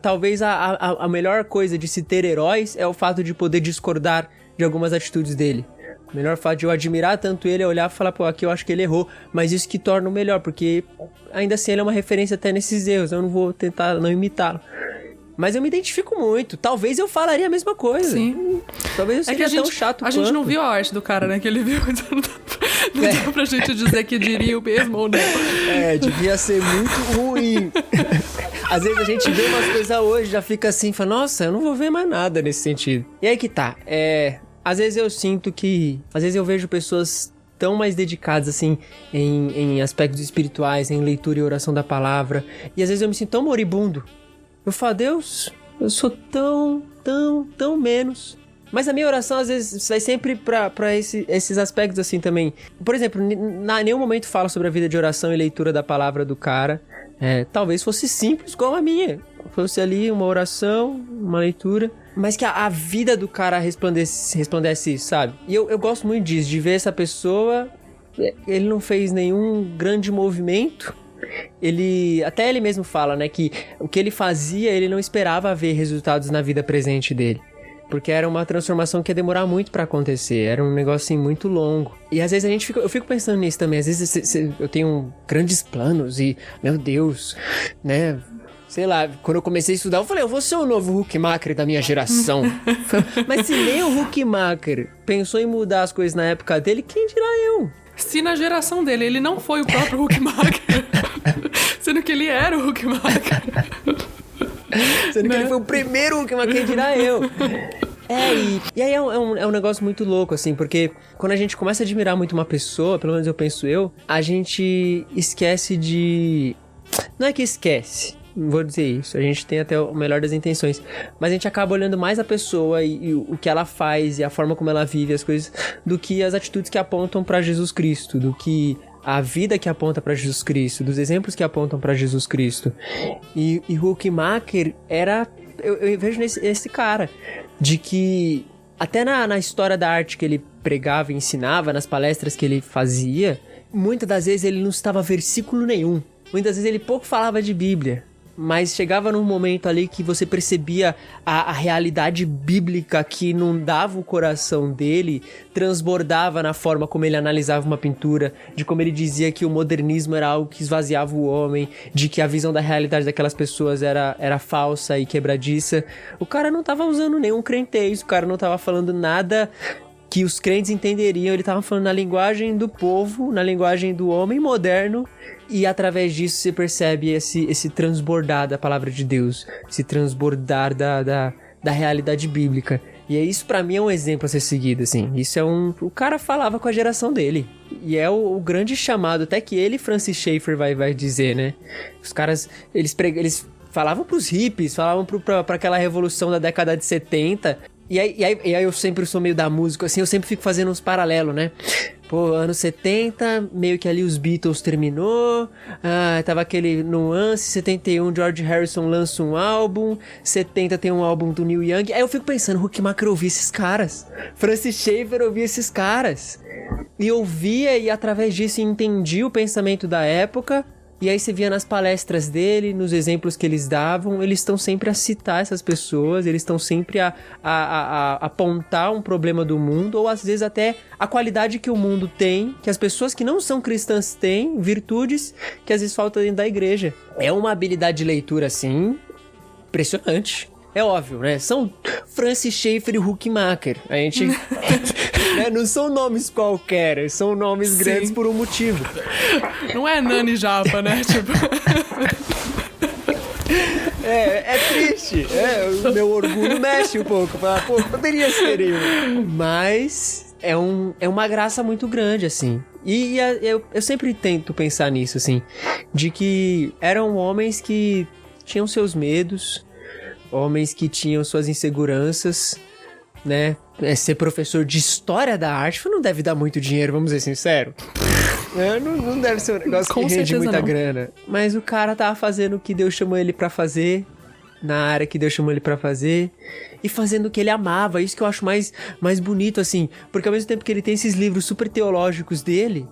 Talvez a melhor coisa de se ter heróis é o fato de poder discordar de algumas atitudes dele. O melhor fato de eu admirar tanto ele é olhar e falar, aqui eu acho que ele errou. Mas isso que torna o melhor, porque ainda assim ele é uma referência até nesses erros. Eu não vou tentar não imitá-lo. Mas eu me identifico muito. Talvez eu falaria a mesma coisa. Sim. Talvez eu seria tão chato quanto. A gente não viu a arte do cara, né? Que ele viu. Então não dá pra gente dizer que diria o mesmo ou não. Devia ser muito ruim. Às vezes a gente vê umas coisas hoje, já fica assim, fala, nossa, eu não vou ver mais nada nesse sentido. E aí que tá. Às vezes eu sinto que... Às vezes eu vejo pessoas tão mais dedicadas, assim, em aspectos espirituais, em leitura e oração da palavra. E às vezes eu me sinto tão moribundo. Eu falo, Deus, eu sou tão menos. Mas a minha oração, às vezes, vai sempre pra esses aspectos, assim, também. Por exemplo, em nenhum momento fala sobre a vida de oração e leitura da palavra do cara. Talvez fosse simples, como a minha. Fosse ali uma oração, uma leitura. Mas que a vida do cara resplandece isso, sabe? E eu gosto muito disso, de ver essa pessoa... Ele não fez nenhum grande movimento... Até ele mesmo fala, né, que o que ele fazia, ele não esperava ver resultados na vida presente dele. Porque era uma transformação que ia demorar muito pra acontecer. Era um negócio, assim, muito longo. E às vezes eu fico pensando nisso também. Às vezes eu tenho grandes planos e, meu Deus, né... Sei lá, quando eu comecei a estudar, eu falei, eu vou ser o novo Huckmacher da minha geração. Mas se nem o Huckmacher pensou em mudar as coisas na época dele, quem dirá eu? Se na geração dele ele não foi o próprio Huckmacher, sendo que ele era o Huckmacher. Sendo que ele foi o primeiro Huckmacher, quem dirá eu? E aí é um negócio muito louco, assim, porque quando a gente começa a admirar muito uma pessoa, pelo menos eu penso a gente esquece de... Não é que esquece, não vou dizer isso, a gente tem até o melhor das intenções, mas a gente acaba olhando mais a pessoa e o que ela faz e a forma como ela vive as coisas, do que as atitudes que apontam pra Jesus Cristo, do que a vida que aponta pra Jesus Cristo, dos exemplos que apontam pra Jesus Cristo. E Huckmacher era... Eu vejo nesse cara, de que até na história da arte que ele pregava e ensinava, nas palestras que ele fazia, muitas das vezes ele não citava versículo nenhum. Muitas vezes ele pouco falava de Bíblia. Mas chegava num momento ali que você percebia a realidade bíblica que inundava o coração dele, transbordava na forma como ele analisava uma pintura, de como ele dizia que o modernismo era algo que esvaziava o homem, de que a visão da realidade daquelas pessoas era falsa e quebradiça. O cara não tava usando nenhum crentez, o cara não tava falando nada que os crentes entenderiam, ele tava falando na linguagem do povo, na linguagem do homem moderno, e através disso você percebe esse transbordar da palavra de Deus, esse transbordar da realidade bíblica. E isso pra mim é um exemplo a ser seguido, assim. Isso o cara falava com a geração dele. E é o grande chamado, até que ele, Francis Schaeffer, vai dizer, né? Os caras, eles falavam pros hippies, falavam pra aquela revolução da década de 70... E aí eu sempre sou meio da música, assim, eu sempre fico fazendo uns paralelos, né? Pô, anos 70, meio que ali os Beatles terminou, tava aquele nuance, 71 George Harrison lança um álbum, 70 tem um álbum do Neil Young, aí eu fico pensando, Huckmacher ouvia esses caras, Francis Schaeffer ouvia esses caras, e ouvia e através disso entendia o pensamento da época. E aí você via nas palestras dele, nos exemplos que eles davam, eles estão sempre a citar essas pessoas, eles estão sempre a apontar um problema do mundo, ou às vezes até a qualidade que o mundo tem, que as pessoas que não são cristãs têm, virtudes que às vezes faltam dentro da igreja. É uma habilidade de leitura, assim, impressionante. É óbvio, né? São Francis Schaeffer e Huckmacher. A gente... né? Não são nomes qualquer, são nomes grandes por um motivo. Não é Nani Japa, né? Tipo... meu orgulho mexe um pouco. Fala, pô, poderia ser eu. Mas é uma graça muito grande, assim. E eu sempre tento pensar nisso, assim, de que eram homens que tinham seus medos, homens que tinham suas inseguranças, né? Ser professor de história da arte não deve dar muito dinheiro, vamos ser sinceros. Não deve ser um negócio que rende muita grana. Mas o cara tava fazendo o que Deus chamou ele pra fazer, na área que Deus chamou ele pra fazer, e fazendo o que ele amava. Isso que eu acho mais bonito, assim, porque ao mesmo tempo que ele tem esses livros super teológicos dele,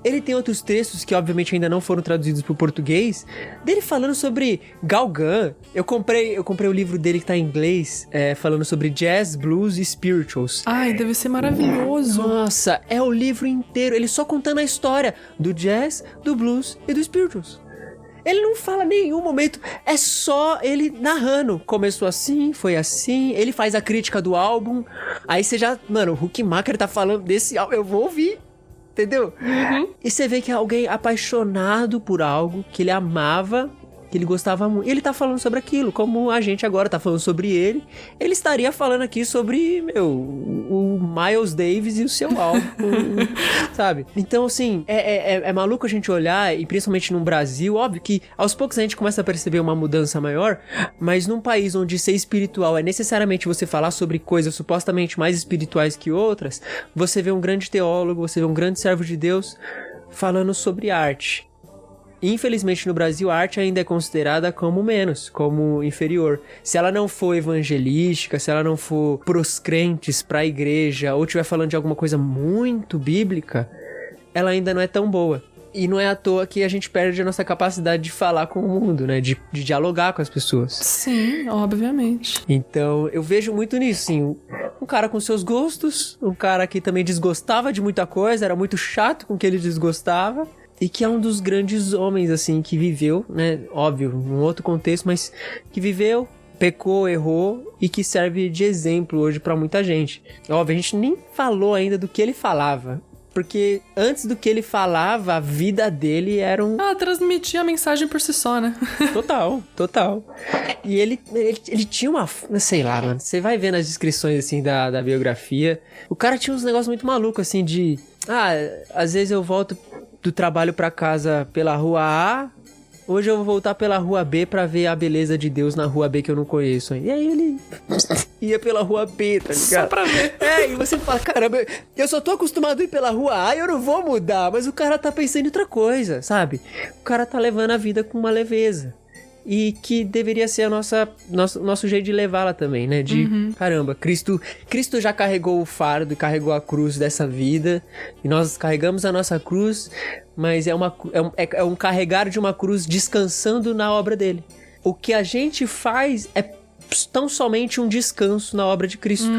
ele tem outros textos que obviamente ainda não foram traduzidos pro português, dele falando sobre Galgan. Eu comprei o livro dele que tá em inglês, falando sobre jazz, blues e spirituals. Ai, deve ser maravilhoso. Nossa, é o livro inteiro, ele só contando a história do jazz, do blues e do spirituals. Ele não fala em nenhum momento, é só ele narrando. Começou assim, foi assim, ele faz a crítica do álbum. Aí você já, mano, o Huckmacher tá falando desse álbum, eu vou ouvir. Entendeu? Uhum. E você vê que é alguém apaixonado por algo que ele amava, que ele gostava muito. E ele tá falando sobre aquilo, como a gente agora tá falando sobre ele. Ele estaria falando aqui sobre, o Miles Davis e o seu álbum, sabe? Então, assim, é maluco a gente olhar, e principalmente no Brasil, óbvio que aos poucos a gente começa a perceber uma mudança maior, mas num país onde ser espiritual é necessariamente você falar sobre coisas supostamente mais espirituais que outras, você vê um grande teólogo, você vê um grande servo de Deus falando sobre arte. Infelizmente, no Brasil, a arte ainda é considerada como menos, como inferior. Se ela não for evangelística, se ela não for pros crentes, pra igreja, ou estiver falando de alguma coisa muito bíblica, ela ainda não é tão boa. E não é à toa que a gente perde a nossa capacidade de falar com o mundo, né? De dialogar com as pessoas. Sim, obviamente. Então, eu vejo muito nisso, sim. Um cara com seus gostos, um cara que também desgostava de muita coisa, era muito chato com o que ele desgostava. E que é um dos grandes homens, assim, que viveu, né? Óbvio, num outro contexto, mas que viveu, pecou, errou e que serve de exemplo hoje pra muita gente. Óbvio, a gente nem falou ainda do que ele falava. Porque antes do que ele falava, a vida dele era um... transmitia a mensagem por si só, né? Total. E ele tinha uma... Sei lá, mano. Você vai vendo as descrições, assim, da biografia. O cara tinha uns negócios muito malucos, assim, de... às vezes eu volto do trabalho pra casa pela rua A, hoje eu vou voltar pela rua B pra ver a beleza de Deus na rua B que eu não conheço. E aí ele ia pela rua B, tá ligado? Só pra ver. E você fala, caramba, eu só tô acostumado a ir pela rua A e eu não vou mudar. Mas o cara tá pensando em outra coisa, sabe? O cara tá levando a vida com uma leveza. E que deveria ser nosso jeito de levá-la também, né? Caramba, Cristo já carregou o fardo e carregou a cruz dessa vida. E nós carregamos a nossa cruz, mas é um carregar de uma cruz descansando na obra dele. O que a gente faz é tão somente um descanso na obra de Cristo.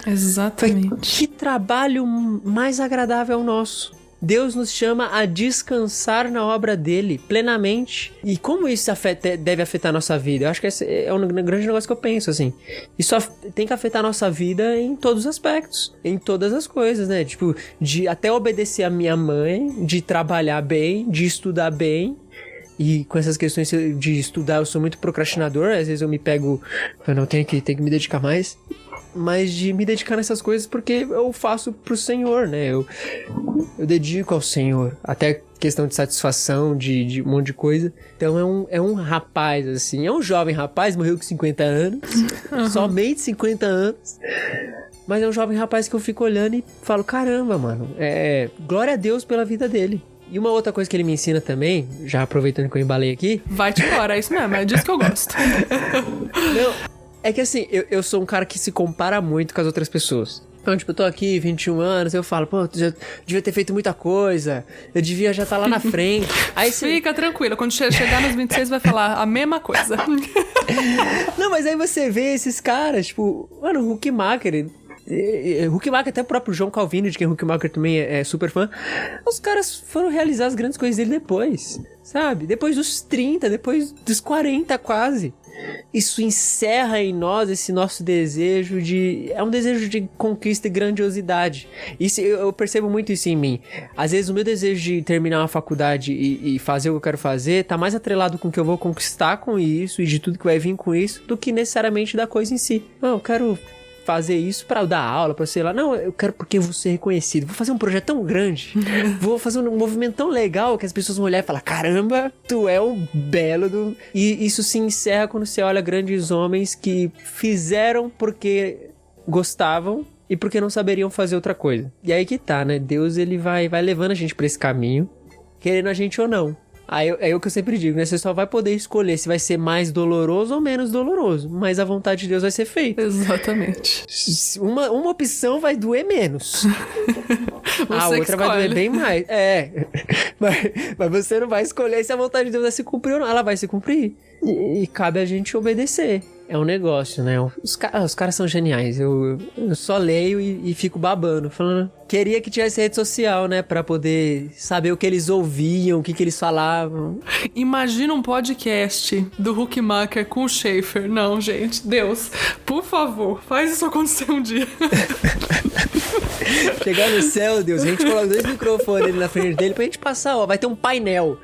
Exatamente. Que trabalho mais agradável é o nosso. Deus nos chama a descansar na obra dele plenamente. E como isso deve afetar a nossa vida? Eu acho que esse é um grande negócio que eu penso, assim. Isso tem que afetar a nossa vida em todos os aspectos. Em todas as coisas, né? Tipo, de até obedecer a minha mãe, de trabalhar bem, de estudar bem. E com essas questões de estudar, eu sou muito procrastinador. Às vezes eu me pego... Eu não tenho que me dedicar mais. Mas de me dedicar nessas coisas porque eu faço pro Senhor, né? Eu dedico ao Senhor. Até questão de satisfação, de um monte de coisa. Então é um rapaz, assim. É um jovem rapaz, morreu com 50 anos. Somente 50 anos. Mas é um jovem rapaz que eu fico olhando e falo, caramba, mano. Glória a Deus pela vida dele. E uma outra coisa que ele me ensina também, já aproveitando que eu embalei aqui... Vai-te embora, é isso mesmo, é disso que eu gosto. Não... É que assim, eu sou um cara que se compara muito com as outras pessoas. Então, tipo, eu tô aqui, 21 anos, eu falo, pô, já devia ter feito muita coisa, eu devia já estar lá na frente. Aí Fica tranquila, quando chegar nos 26 vai falar a mesma coisa. Não, mas aí você vê esses caras, tipo, mano, o Huckmacher, até o próprio João Calvino, de quem o Huckmacher também é super fã, os caras foram realizar as grandes coisas dele depois, sabe? Depois dos 30, depois dos 40 quase. isso encerra em nós esse nosso desejo de... É um desejo de conquista e grandiosidade. Isso, eu percebo muito isso em mim. Às vezes o meu desejo de terminar uma faculdade e fazer o que eu quero fazer tá mais atrelado com o que eu vou conquistar com isso e de tudo que vai vir com isso do que necessariamente da coisa em si. Não, eu quero fazer isso pra dar aula, pra sei lá. Não, eu quero porque eu vou ser reconhecido. Vou fazer um projeto tão grande. Vou fazer um movimento tão legal que as pessoas vão olhar e falar, caramba, tu é o belo do... E isso se encerra quando você olha grandes homens que fizeram porque gostavam e porque não saberiam fazer outra coisa. E aí que tá, né? Deus, ele vai levando a gente pra esse caminho, querendo a gente ou não. Aí é o que eu sempre digo, né? Você só vai poder escolher se vai ser mais doloroso ou menos doloroso. Mas a vontade de Deus vai ser feita. Exatamente. Uma opção vai doer menos. A outra vai doer bem mais. Mas você não vai escolher se a vontade de Deus vai se cumprir ou não. Ela vai se cumprir. E cabe a gente obedecer. É um negócio, né? Os caras são geniais. Eu só leio e fico babando, falando... Queria que tivesse rede social, né? Pra poder saber o que eles ouviam, o que eles falavam. Imagina um podcast do Huckmacher com o Schaefer. Não, gente. Deus, por favor, faz isso acontecer um dia. Chegar no céu, Deus, a gente coloca 2 microfones ali na frente dele pra gente passar, ó. Vai ter um painel.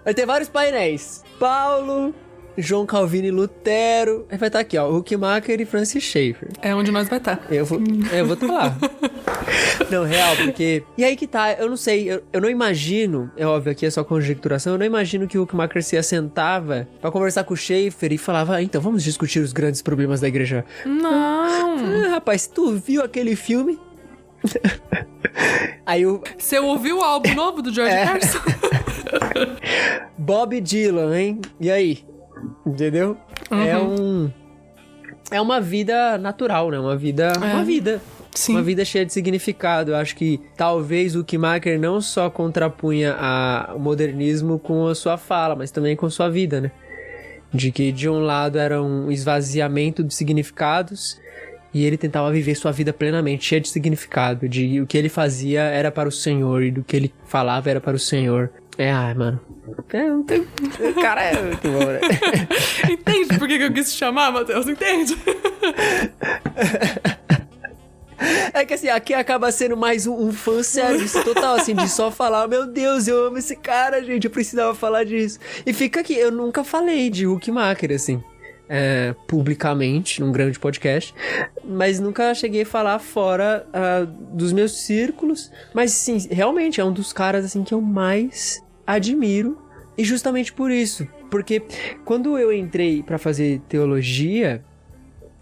Vai ter vários painéis. Paulo... João Calvino e Lutero. Aí vai estar aqui, ó, Huckmacher e Francis Schaeffer. É onde nós vai estar. Eu vou estar lá. Não, real, porque... E aí que tá, eu não sei, eu não imagino, é óbvio, aqui é só conjecturação, eu não imagino que o Huckmacher se assentava pra conversar com o Schaeffer e falava, então vamos discutir os grandes problemas da igreja. Não. Rapaz, tu viu aquele filme? Aí o... Você ouviu o álbum novo do George Harrison? Bob Dylan, hein? E aí? Entendeu? Uhum. É uma vida natural, né? Uma vida... Sim. Uma vida cheia de significado. Eu acho que talvez o Huckmacher não só contrapunha o modernismo com a sua fala, mas também com sua vida, né? De que de um lado era um esvaziamento de significados e ele tentava viver sua vida plenamente, cheia de significado. De o que ele fazia era para o Senhor e do que ele falava era para o Senhor. Mano. Não tem... Cara, é muito bom, né? Entende por que eu quis te chamar, Matheus? Entende? É que assim, aqui acaba sendo mais um fanservice total, assim, de só falar, meu Deus, eu amo esse cara, gente, eu precisava falar disso. E fica aqui, eu nunca falei de Huckmacher, assim, publicamente, num grande podcast, mas nunca cheguei a falar fora dos meus círculos, mas sim, realmente é um dos caras, assim, que eu mais admiro, e justamente por isso, porque quando eu entrei pra fazer teologia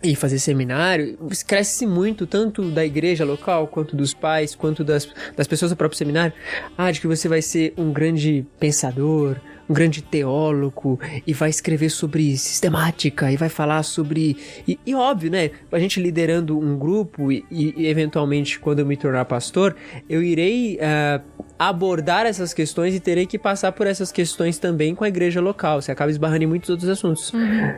e fazer seminário, cresce muito, tanto da igreja local, quanto dos pais, quanto das pessoas do próprio seminário, de que você vai ser um grande pensador, um grande teólogo, e vai escrever sobre sistemática, e vai falar sobre... E óbvio, né? A gente liderando um grupo, e eventualmente, quando eu me tornar pastor, eu irei abordar essas questões e terei que passar por essas questões também com a igreja local. Você acaba esbarrando em muitos outros assuntos.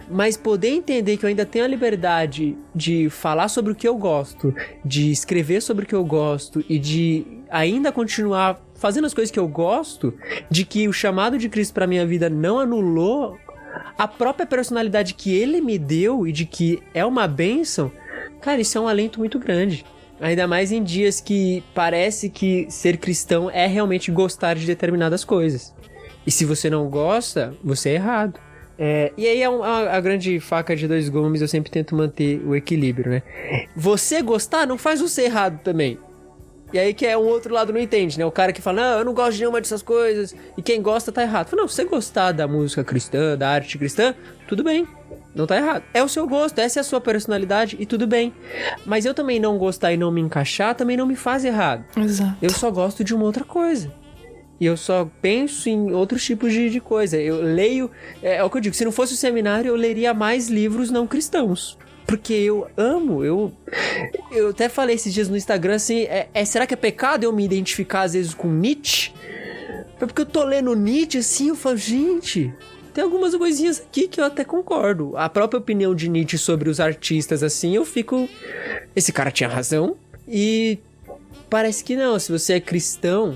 Mas poder entender que eu ainda tenho a liberdade de falar sobre o que eu gosto, de escrever sobre o que eu gosto, e de ainda continuar fazendo as coisas que eu gosto, de que o chamado de Cristo pra minha vida não anulou a própria personalidade que ele me deu e de que é uma bênção, cara, isso é um alento muito grande. Ainda mais em dias que parece que ser cristão é realmente gostar de determinadas coisas. E se você não gosta, você é errado. E aí a grande faca de 2 gumes, eu sempre tento manter o equilíbrio, né? Você gostar não faz você errado também. E aí que é um outro lado não entende, né? O cara que fala, não, eu não gosto de nenhuma dessas coisas, e quem gosta tá errado. Fala, não, se você gostar da música cristã, da arte cristã, tudo bem, não tá errado. É o seu gosto, essa é a sua personalidade e tudo bem. Mas eu também não gostar e não me encaixar também não me faz errado. Exato. Eu só gosto de uma outra coisa. E eu só penso em outros tipos de coisa. Eu leio, é o que eu digo, se não fosse o seminário, eu leria mais livros não cristãos. Porque eu amo, eu até falei esses dias no Instagram assim, será que é pecado eu me identificar às vezes com Nietzsche? Porque eu tô lendo Nietzsche assim, eu falo, gente, tem algumas coisinhas aqui que eu até concordo. A própria opinião de Nietzsche sobre os artistas assim, eu fico, esse cara tinha razão. E parece que não, se você é cristão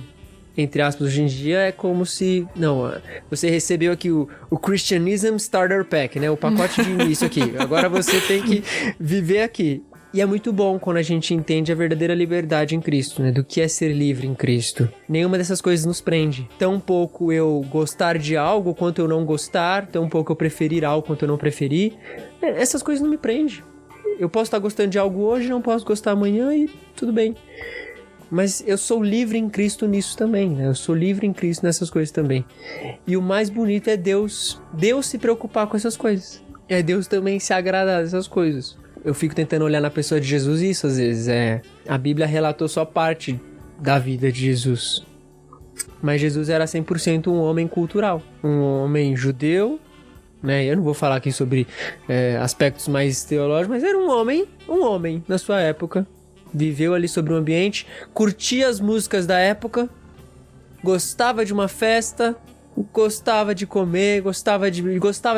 entre aspas, hoje em dia, é como se... Não, você recebeu aqui o Christianism Starter Pack, né? O pacote de início aqui. Agora você tem que viver aqui. E é muito bom quando a gente entende a verdadeira liberdade em Cristo, né? Do que é ser livre em Cristo. Nenhuma dessas coisas nos prende. Tão pouco eu gostar de algo quanto eu não gostar, tão pouco eu preferir algo quanto eu não preferir. Essas coisas não me prendem. Eu posso estar gostando de algo hoje, não posso gostar amanhã e tudo bem. Mas eu sou livre em Cristo nisso também, né? Eu sou livre em Cristo nessas coisas também. E o mais bonito é Deus se preocupar com essas coisas. É Deus também se agradar dessas coisas. Eu fico tentando olhar na pessoa de Jesus e isso às vezes a Bíblia relatou só parte da vida de Jesus. Mas Jesus era 100% um homem cultural. Um homem judeu, né? Eu não vou falar aqui sobre aspectos mais teológicos, mas era um homem na sua época. Viveu ali sobre o ambiente, curtia as músicas da época, gostava de uma festa, gostava de comer, gostava de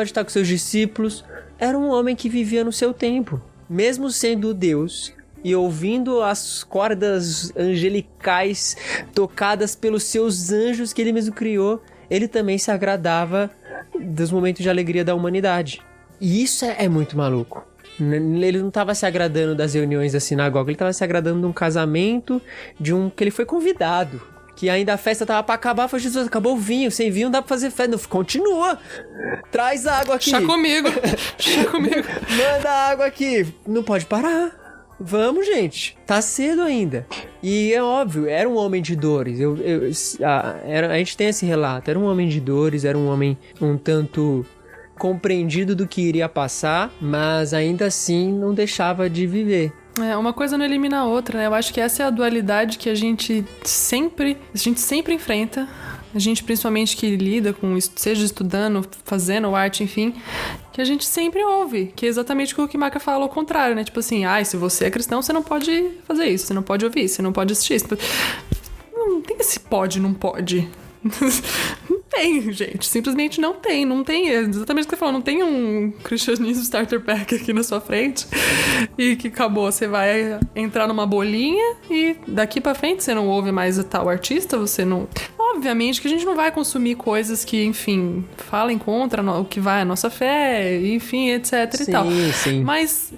estar com seus discípulos. Era um homem que vivia no seu tempo. Mesmo sendo Deus e ouvindo as cordas angelicais tocadas pelos seus anjos que ele mesmo criou, ele também se agradava dos momentos de alegria da humanidade. E isso é muito maluco. Ele não estava se agradando das reuniões da sinagoga, ele estava se agradando de um casamento, que ele foi convidado. Que ainda a festa tava pra acabar, foi Jesus, acabou o vinho, sem vinho não dá pra fazer festa. Não, continua, traz água aqui. Chá comigo. Manda água aqui. Não pode parar. Vamos, gente. Tá cedo ainda. E é óbvio, era um homem de dores. A gente tem esse relato. Era um homem de dores, era um homem um tanto compreendido do que iria passar, mas ainda assim não deixava de viver. Uma coisa não elimina a outra, né? Eu acho que essa é a dualidade que a gente sempre enfrenta. A gente, principalmente, que lida com isso, seja estudando, fazendo arte, enfim, que a gente sempre ouve, que é exatamente o que o Huckmacher fala ao contrário, né? Tipo assim, se você é cristão, você não pode fazer isso, você não pode ouvir isso, você não pode assistir isso. Não tem esse pode, não pode. Não tem, gente. Simplesmente não tem. Não tem. É exatamente o que você falou. Não tem um Christianism Starter Pack aqui na sua frente e que acabou. Você vai entrar numa bolinha e daqui pra frente você não ouve mais o tal artista, você não... Obviamente que a gente não vai consumir coisas que, enfim, falem contra o que vai a nossa fé, enfim, etc e tal. Sim. Mas...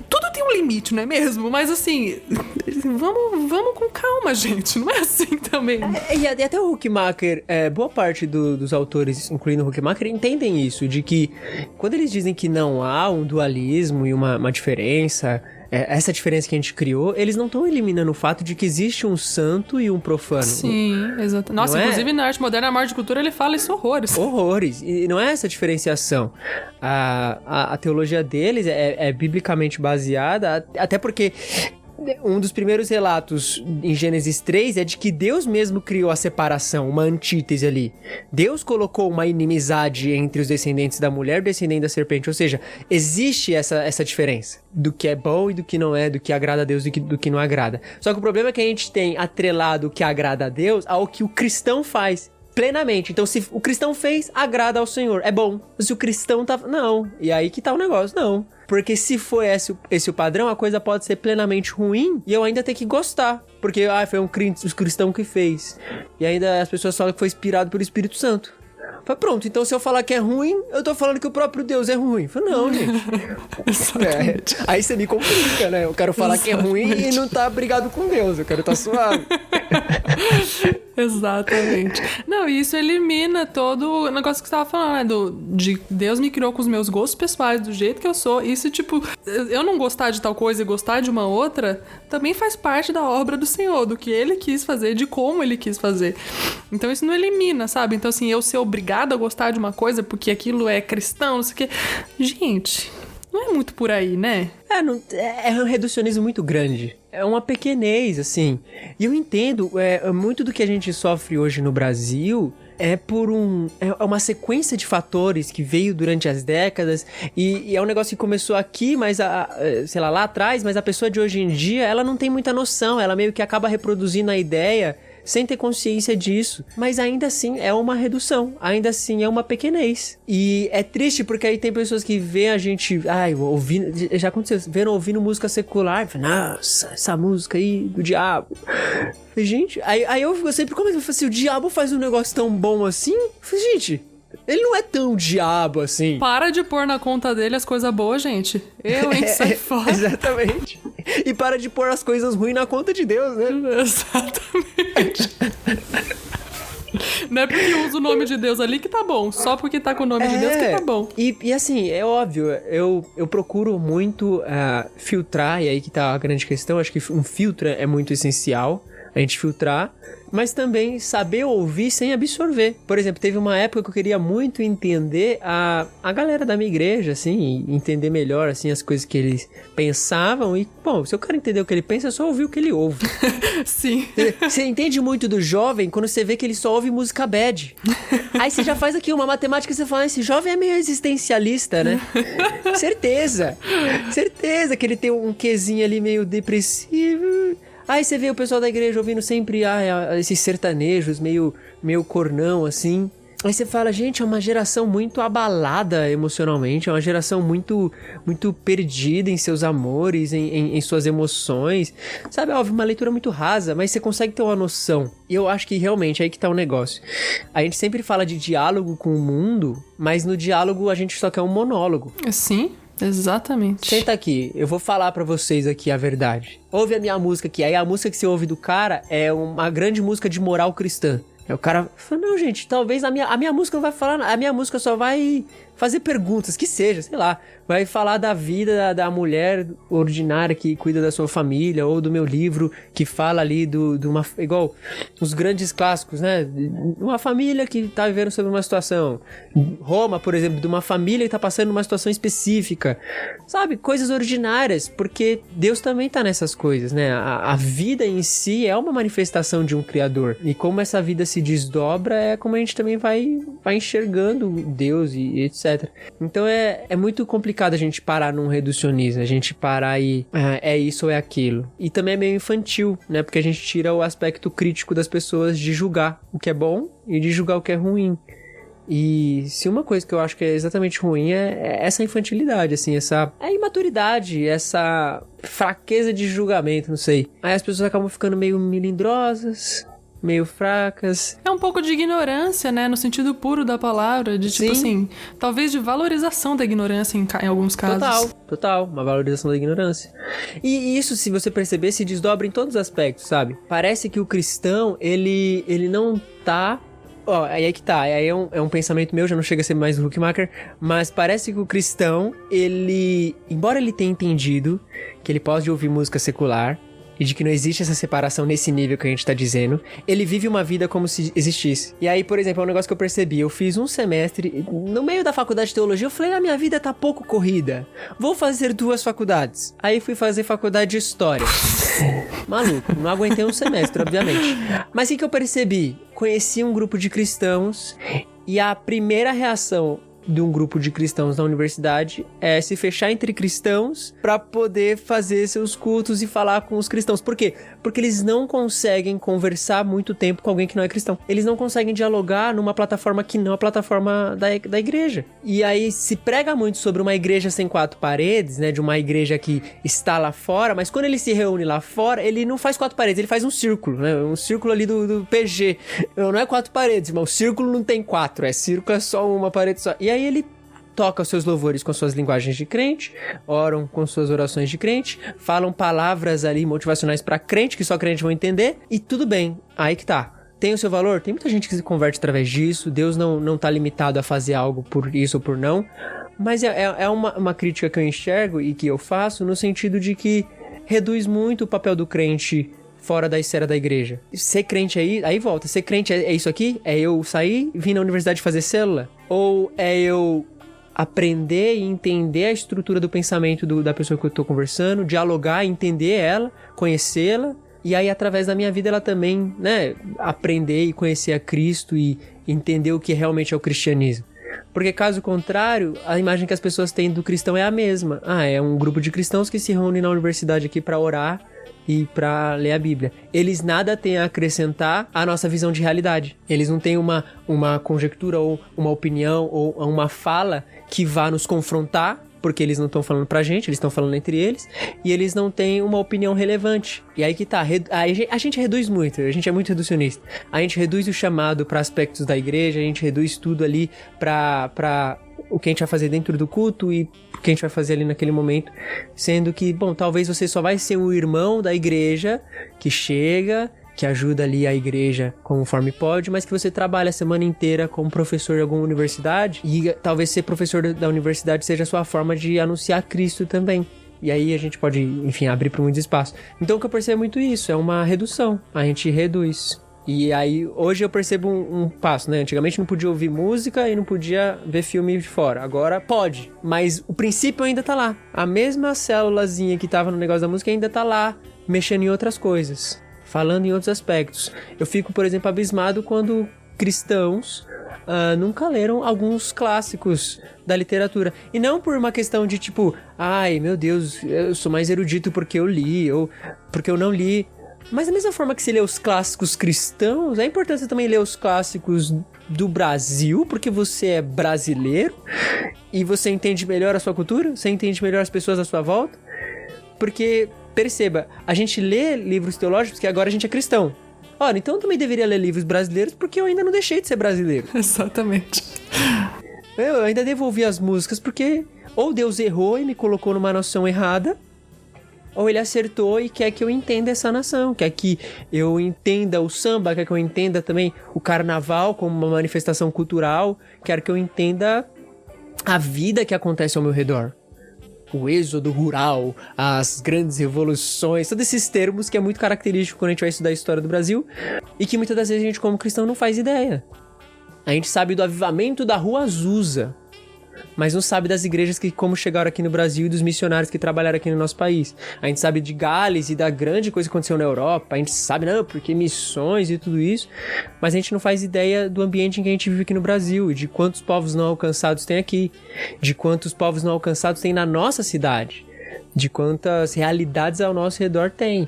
tudo tem um limite, não é mesmo? Mas assim, vamos com calma, gente. Não é assim também. E até o Huckmacher, boa parte dos autores, incluindo o Huckmacher, entendem isso, de que quando eles dizem que não há um dualismo e uma diferença, essa diferença que a gente criou, eles não estão eliminando o fato de que existe um santo e um profano. Sim, exato. Nossa, inclusive na arte moderna, na arte de cultura, ele fala isso horrores. Horrores. E não é essa diferenciação. A teologia deles é biblicamente baseada, até porque um dos primeiros relatos em Gênesis 3 é de que Deus mesmo criou a separação, uma antítese ali. Deus colocou uma inimizade entre os descendentes da mulher e o descendente da serpente. Ou seja, existe essa diferença do que é bom e do que não é, do que agrada a Deus e do que não agrada. Só que o problema é que a gente tem atrelado o que agrada a Deus ao que o cristão faz. Plenamente. Então, se o cristão fez, agrada ao Senhor. É bom. Se o cristão tá... Não. E aí que tá o negócio. Não. Porque se for esse o padrão, a coisa pode ser plenamente ruim e eu ainda ter que gostar. Porque, foi um cristão que fez. E ainda as pessoas falam que foi inspirado pelo Espírito Santo. Falei, pronto, então se eu falar que é ruim, eu tô falando que o próprio Deus é ruim. Falei, não, gente. Aí você me complica, né? Eu quero falar que é ruim e não tá brigado com Deus. Eu quero estar suave. Exatamente. Não, e isso elimina todo o negócio que você tava falando, né? De Deus me criou com os meus gostos pessoais, do jeito que eu sou. Isso, tipo, eu não gostar de tal coisa e gostar de uma outra, também faz parte da obra do Senhor, do que Ele quis fazer, de como Ele quis fazer. Então isso não elimina, sabe? Então, assim, eu ser obrigado a gostar de uma coisa porque aquilo é cristão, não sei o quê. Gente, não é muito por aí, né? É um reducionismo muito grande. É uma pequenez, assim. E eu entendo, muito do que a gente sofre hoje no Brasil é por uma sequência de fatores que veio durante as décadas e é um negócio que começou aqui, mas sei lá atrás, mas a pessoa de hoje em dia, ela não tem muita noção, ela meio que acaba reproduzindo a ideia sem ter consciência disso. Mas ainda assim é uma redução, ainda assim é uma pequenez. E é triste porque aí tem pessoas que veem a gente, ouvindo, já aconteceu, ouvindo música secular, nossa, essa música aí do diabo. Gente, aí eu sempre comento, se o diabo faz um negócio tão bom assim, gente, ele não é tão diabo assim. Para de pôr na conta dele as coisas boas, gente. Sai fora. Exatamente. E para de pôr as coisas ruins na conta de Deus, né? Exatamente. Não é porque usa o nome de Deus ali que tá bom. Só porque tá com o nome de Deus que tá bom. E assim, é óbvio, eu procuro muito filtrar, e aí que tá a grande questão. Acho que um filtro é muito essencial, a gente filtrar, mas também saber ouvir sem absorver. Por exemplo, teve uma época que eu queria muito entender a galera da minha igreja, assim, entender melhor, assim, as coisas que eles pensavam. E, bom, se eu quero entender o que ele pensa, é só ouvir o que ele ouve. Sim. Você entende muito do jovem quando você vê que ele só ouve música bad. Aí você já faz aqui uma matemática e você fala, esse jovem é meio existencialista, né? Certeza que ele tem um quezinho ali meio depressivo. Aí você vê o pessoal da igreja ouvindo sempre esses sertanejos meio cornão, assim. Aí você fala, gente, é uma geração muito abalada emocionalmente, é uma geração muito, muito perdida em seus amores, em suas emoções. Sabe, óbvio, uma leitura muito rasa, mas você consegue ter uma noção. E eu acho que realmente é aí que tá o negócio. A gente sempre fala de diálogo com o mundo, mas no diálogo a gente só quer um monólogo. Sim. Exatamente. Senta aqui, eu vou falar pra vocês aqui a verdade. Ouve a minha música aqui. Aí a música que você ouve do cara é uma grande música de moral cristã. Aí o cara fala, não, gente, talvez a minha música não vai falar, a minha música só vai fazer perguntas, que seja, sei lá. Vai falar da vida da mulher ordinária que cuida da sua família, ou do meu livro que fala ali de uma... Igual os grandes clássicos, né? Uma família que tá vivendo sobre uma situação. Roma, por exemplo, de uma família que tá passando uma situação específica. Sabe? Coisas ordinárias, porque Deus também tá nessas coisas, né? A vida em si é uma manifestação de um Criador. E como essa vida se desdobra, é como a gente também vai enxergando Deus e etc. Então é muito complicado a gente parar num reducionismo, a gente parar e é isso ou é aquilo. E também é meio infantil, né? Porque a gente tira o aspecto crítico das pessoas de julgar o que é bom e de julgar o que é ruim. E se uma coisa que eu acho que é exatamente ruim é essa infantilidade, assim, essa imaturidade, essa fraqueza de julgamento, não sei. Aí as pessoas acabam ficando meio melindrosas, meio fracas. É um pouco de ignorância, né? No sentido puro da palavra, de tipo assim, talvez de valorização da ignorância em alguns casos. Total, uma valorização da ignorância. E isso, se você perceber, se desdobra em todos os aspectos, sabe? Parece que o cristão, ele não tá... aí que tá, aí é um pensamento meu, já não chega a ser mais o Huckmacher, mas parece que o cristão, embora ele tenha entendido que ele pode ouvir música secular, e de que não existe essa separação nesse nível que a gente tá dizendo, ele vive uma vida como se existisse. E aí, por exemplo, é um negócio que eu percebi, eu fiz um semestre, no meio da faculdade de teologia, eu falei, minha vida tá pouco corrida, vou fazer 2 faculdades. Aí fui fazer faculdade de História. Maluco, não aguentei um semestre, obviamente. Mas o que eu percebi? Conheci um grupo de cristãos, e a primeira reação de um grupo de cristãos na universidade é se fechar entre cristãos pra poder fazer seus cultos e falar com os cristãos. Por quê? Porque eles não conseguem conversar muito tempo com alguém que não é cristão. Eles não conseguem dialogar numa plataforma que não é a plataforma da igreja. E aí se prega muito sobre uma igreja sem 4 paredes, né? De uma igreja que está lá fora, mas quando ele se reúne lá fora, ele não faz 4 paredes, ele faz um círculo, né? Um círculo ali do PG. Não é 4 paredes, mas o círculo não tem 4, círculo é só uma parede só. E aí ele toca os seus louvores com suas linguagens de crente, oram com suas orações de crente, falam palavras ali motivacionais pra crente, que só crente vão entender, e tudo bem, aí que tá. Tem o seu valor? Tem muita gente que se converte através disso, Deus não tá limitado a fazer algo por isso ou por não, mas é uma crítica que eu enxergo e que eu faço no sentido de que reduz muito o papel do crente fora da esfera da igreja. Ser crente aí volta, ser crente é isso aqui? É eu sair e vir na universidade fazer célula? Ou é eu aprender e entender a estrutura do pensamento da pessoa que eu tô conversando, dialogar, entender ela, conhecê-la, e aí através da minha vida ela também, né, aprender e conhecer a Cristo e entender o que realmente é o cristianismo. Porque caso contrário, a imagem que as pessoas têm do cristão é a mesma. É um grupo de cristãos que se reúne na universidade aqui pra orar e pra ler a Bíblia. Eles nada têm a acrescentar à nossa visão de realidade. Eles não têm uma conjectura ou uma opinião ou uma fala que vá nos confrontar, porque eles não estão falando pra gente, eles estão falando entre eles, e eles não têm uma opinião relevante. E aí que tá, a gente reduz muito, a gente é muito reducionista. A gente reduz o chamado pra aspectos da igreja, a gente reduz tudo ali pra o que a gente vai fazer dentro do culto e o que a gente vai fazer ali naquele momento, sendo que, bom, talvez você só vai ser um irmão da igreja que chega, que ajuda ali a igreja conforme pode, mas que você trabalha a semana inteira como professor de alguma universidade e talvez ser professor da universidade seja a sua forma de anunciar Cristo também. E aí a gente pode, enfim, abrir para muitos espaços. Então o que eu percebo é muito isso, é uma redução, a gente reduz. E aí, hoje eu percebo um passo, né? Antigamente não podia ouvir música e não podia ver filme de fora. Agora pode, mas o princípio ainda tá lá. A mesma célulazinha que tava no negócio da música ainda tá lá, mexendo em outras coisas, falando em outros aspectos. Eu fico, por exemplo, abismado quando cristãos nunca leram alguns clássicos da literatura. E não por uma questão de tipo, ai, meu Deus, eu sou mais erudito porque eu li, ou porque eu não li. Mas da mesma forma que você lê os clássicos cristãos, é importante você também ler os clássicos do Brasil, porque você é brasileiro e você entende melhor a sua cultura, você entende melhor as pessoas à sua volta. Porque, perceba, a gente lê livros teológicos porque agora a gente é cristão. Ora, então eu também deveria ler livros brasileiros porque eu ainda não deixei de ser brasileiro. Exatamente. Eu ainda devolvi as músicas porque ou Deus errou e me colocou numa nação errada, ou ele acertou e quer que eu entenda essa nação, quer que eu entenda o samba, quer que eu entenda também o carnaval como uma manifestação cultural, quer que eu entenda a vida que acontece ao meu redor. O êxodo rural, as grandes revoluções, todos esses termos que é muito característico quando a gente vai estudar a história do Brasil e que muitas das vezes a gente como cristão não faz ideia. A gente sabe do avivamento da Rua Azusa, mas não sabe das igrejas que como chegaram aqui no Brasil e dos missionários que trabalharam aqui no nosso país. A gente sabe de Gales e da grande coisa que aconteceu na Europa, a gente sabe, não, porque missões e tudo isso, mas a gente não faz ideia do ambiente em que a gente vive aqui no Brasil, e de quantos povos não alcançados tem aqui, de quantos povos não alcançados tem na nossa cidade, de quantas realidades ao nosso redor tem.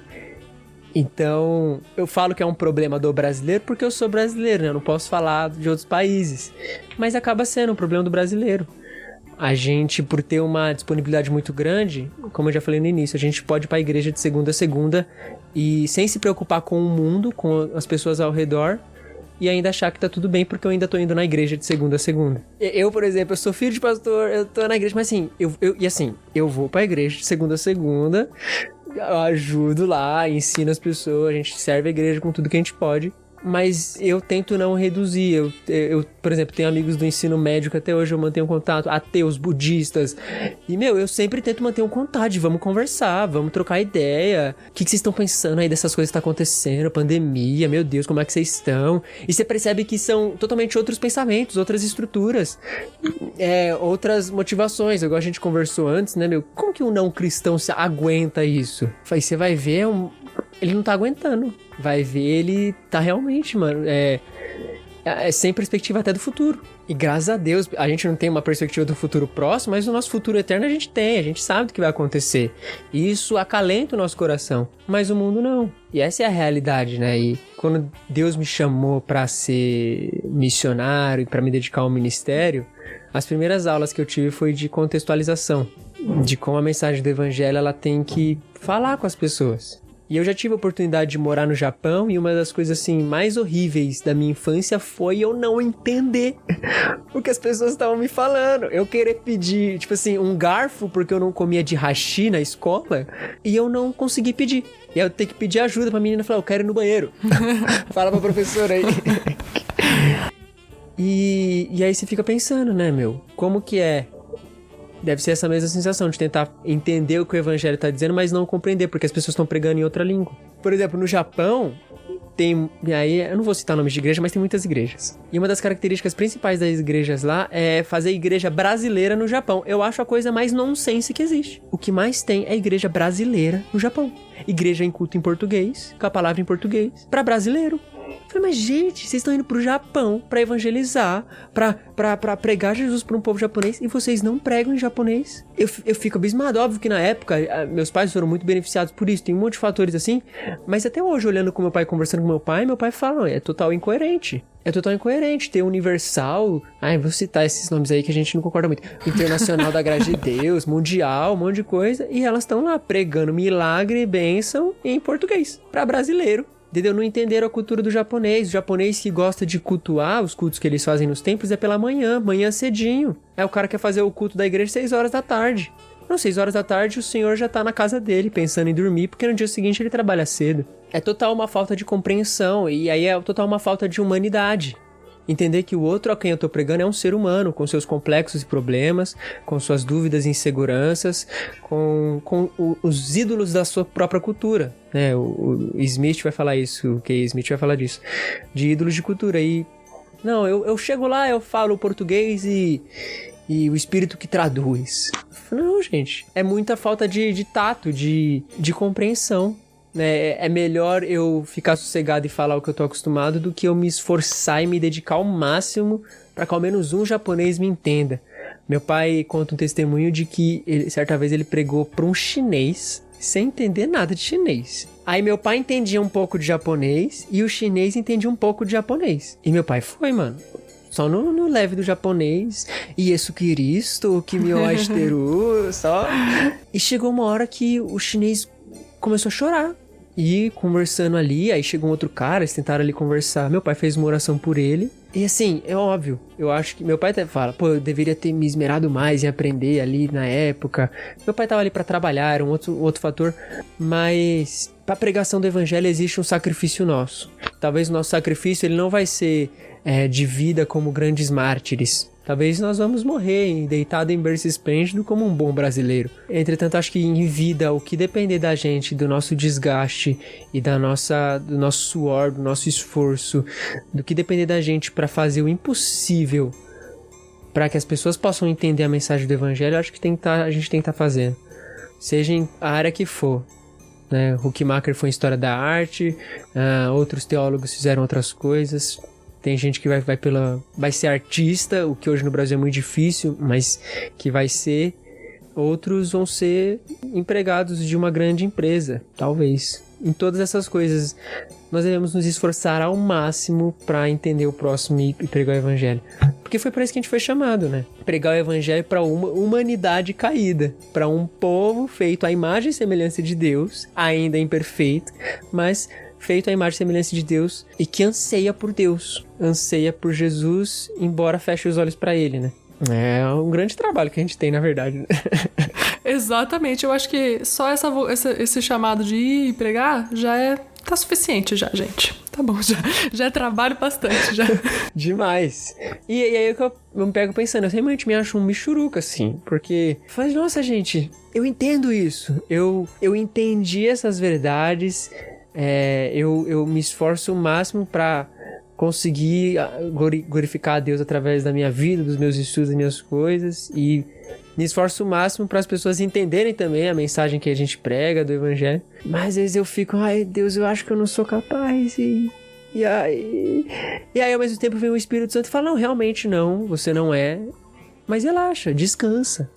Então, eu falo que é um problema do brasileiro porque eu sou brasileiro, né? Eu não posso falar de outros países, mas acaba sendo um problema do brasileiro. A gente, por ter uma disponibilidade muito grande, como eu já falei no início, a gente pode ir para a igreja de segunda a segunda e sem se preocupar com o mundo, com as pessoas ao redor, e ainda achar que tá tudo bem porque eu ainda tô indo na igreja de segunda a segunda. Eu, por exemplo, eu sou filho de pastor, eu tô na igreja, mas assim, eu vou pra igreja de segunda a segunda, eu ajudo lá, ensino as pessoas, a gente serve a igreja com tudo que a gente pode, mas eu tento não reduzir. Eu, por exemplo, tenho amigos do ensino médio que até hoje eu mantenho contato, ateus, budistas, e, eu sempre tento manter um contato, vamos conversar, vamos trocar ideia. O que vocês estão pensando aí dessas coisas que tá acontecendo, pandemia, meu Deus, como é que vocês estão? E você percebe que são totalmente outros pensamentos, outras estruturas, outras motivações. Igual a gente conversou antes, né, como que um não cristão se aguenta isso? Aí você vai ver, ele não tá aguentando. Vai ver, ele tá realmente, mano, sem perspectiva até do futuro. E graças a Deus, a gente não tem uma perspectiva do futuro próximo, mas o nosso futuro eterno a gente tem, a gente sabe o que vai acontecer. E isso acalenta o nosso coração, mas o mundo não. E essa é a realidade, né? E quando Deus me chamou pra ser missionário e pra me dedicar ao ministério, as primeiras aulas que eu tive foi de contextualização, de como a mensagem do evangelho ela tem que falar com as pessoas. E eu já tive a oportunidade de morar no Japão e uma das coisas, assim, mais horríveis da minha infância foi eu não entender o que as pessoas estavam me falando. Eu querer pedir, tipo assim, um garfo porque eu não comia de hashi na escola e eu não consegui pedir. E eu ter que pedir ajuda pra menina falar, eu quero ir no banheiro. Fala pra professora aí. E aí você fica pensando, né, como que é? Deve ser essa mesma sensação de tentar entender o que o evangelho está dizendo, mas não compreender, porque as pessoas estão pregando em outra língua. Por exemplo, no Japão, tem... E aí, eu não vou citar nomes de igreja, mas tem muitas igrejas. E uma das características principais das igrejas lá é fazer igreja brasileira no Japão. Eu acho a coisa mais nonsense que existe. O que mais tem é igreja brasileira no Japão. Igreja em culto em português, com a palavra em português, para brasileiro. Eu falei, mas gente, vocês estão indo pro Japão pra evangelizar, pra pregar Jesus pra um povo japonês e vocês não pregam em japonês? Eu fico abismado. Óbvio que na época, meus pais foram muito beneficiados por isso, tem um monte de fatores assim, mas até hoje, olhando com meu pai, conversando com meu pai fala, é total incoerente. É total incoerente ter Universal, vou citar esses nomes aí que a gente não concorda muito, Internacional da Graça de Deus, Mundial, um monte de coisa, e elas estão lá pregando milagre e bênção em português, pra brasileiro. Entendeu? Não entenderam a cultura do japonês. O japonês que gosta de cultuar, os cultos que eles fazem nos templos é pela manhã cedinho. O cara quer fazer o culto da igreja 6 horas da tarde. Não, 6 horas da tarde o senhor já tá na casa dele, pensando em dormir, porque no dia seguinte ele trabalha cedo. É total uma falta de compreensão, e aí é total uma falta de humanidade. Entender que o outro a quem eu tô pregando é um ser humano, com seus complexos e problemas, com suas dúvidas e inseguranças, com os ídolos da sua própria cultura, né? O Smith vai falar isso, o Kay Smith vai falar disso, de ídolos de cultura. E, não, eu chego lá, eu falo português e o espírito que traduz. Não, gente, é muita falta de tato, de compreensão. É melhor eu ficar sossegado e falar o que eu tô acostumado do que eu me esforçar e me dedicar ao máximo para que ao menos um japonês me entenda. Meu pai conta um testemunho de que certa vez ele pregou para um chinês sem entender nada de chinês. Aí meu pai entendia um pouco de japonês e o chinês entendia um pouco de japonês. E meu pai foi, mano, só no leve do japonês. Yesu Cristo, Kimi wa Aiteru, só. E chegou uma hora que o chinês começou a chorar. E conversando ali, aí chegou um outro cara, eles tentaram ali conversar. Meu pai fez uma oração por ele. E assim, é óbvio, eu acho que... Meu pai até fala, eu deveria ter me esmerado mais em aprender ali na época. Meu pai tava ali pra trabalhar, era um outro fator. Mas pra pregação do evangelho existe um sacrifício nosso. Talvez o nosso sacrifício ele não vai ser de vida como grandes mártires. Talvez nós vamos morrer deitado em berço esplêndido como um bom brasileiro. Entretanto, acho que em vida, o que depender da gente, do nosso desgaste e do nosso suor, do nosso esforço, do que depender da gente para fazer o impossível para que as pessoas possam entender a mensagem do evangelho, acho que a gente tem que estar fazendo. Seja em a área que for. Né? Huckmacher foi em história da arte, outros teólogos fizeram outras coisas. Tem gente que vai ser artista, o que hoje no Brasil é muito difícil, mas que vai ser. Outros vão ser empregados de uma grande empresa, talvez. Em todas essas coisas, nós devemos nos esforçar ao máximo para entender o próximo e pregar o evangelho. Porque foi para isso que a gente foi chamado, né? Pregar o evangelho para uma humanidade caída, para um povo feito à imagem e semelhança de Deus, ainda imperfeito, mas feito à imagem e semelhança de Deus e que anseia por Deus, anseia por Jesus, embora feche os olhos para ele, né? É um grande trabalho que a gente tem, na verdade, né? Exatamente, eu acho que só esse chamado de ir pregar tá suficiente já, gente. Tá bom, já trabalho bastante, já. Demais. E aí eu me pego pensando, eu realmente me acho um michuruca, assim, porque faz, nossa, gente, eu entendo isso, eu entendi essas verdades. Eu me esforço o máximo para conseguir glorificar a Deus através da minha vida, dos meus estudos, das minhas coisas, e me esforço o máximo para as pessoas entenderem também a mensagem que a gente prega do evangelho. Mas às vezes eu fico, ai Deus, eu acho que eu não sou capaz, e aí ao mesmo tempo vem o Espírito Santo e fala, não, realmente não, você não é, mas relaxa, descansa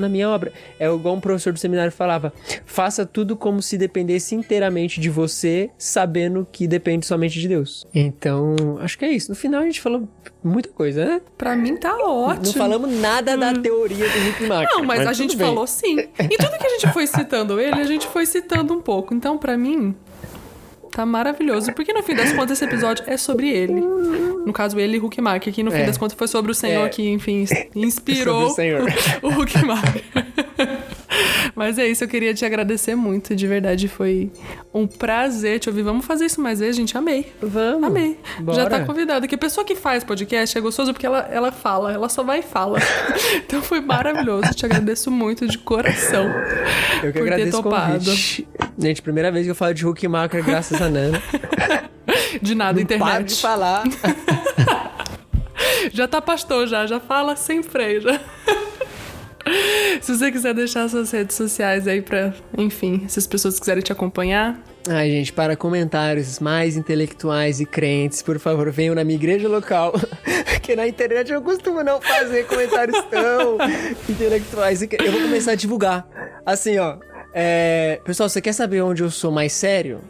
na minha obra. É igual um professor do seminário falava, faça tudo como se dependesse inteiramente de você, sabendo que depende somente de Deus. Então, acho que é isso. No final a gente falou muita coisa, né? Pra mim tá ótimo. Não falamos nada da teoria do Huckmacher. Não, mas a gente falou sim. E tudo que a gente foi citando ele, a gente foi citando um pouco. Então, pra mim, tá maravilhoso. Porque no fim das contas esse episódio é sobre ele. No caso, ele e Huckmacher, que no fim das contas foi sobre o Senhor que, enfim, inspirou o Huckmacher. Mas é isso, eu queria te agradecer muito, de verdade, foi um prazer te ouvir. Vamos fazer isso mais vezes, gente, amei. Vamos. Amei. Bora. Já tá convidada, que a pessoa que faz podcast é gostoso porque ela fala, ela só vai e fala. Então foi maravilhoso, te agradeço muito de coração. Eu que agradeço o convite. Gente, primeira vez que eu falo de Huckmacher, graças a Nana. De nada, não internet. Para de falar. Já tá pastor, já fala sem freio, já. Se você quiser deixar suas redes sociais aí pra, enfim, se as pessoas quiserem te acompanhar. Ai, gente, para comentários mais intelectuais e crentes, por favor, venham na minha igreja local. Porque na internet eu costumo não fazer comentários tão intelectuais. Eu vou começar a divulgar. Assim, ó. Pessoal, você quer saber onde eu sou mais sério?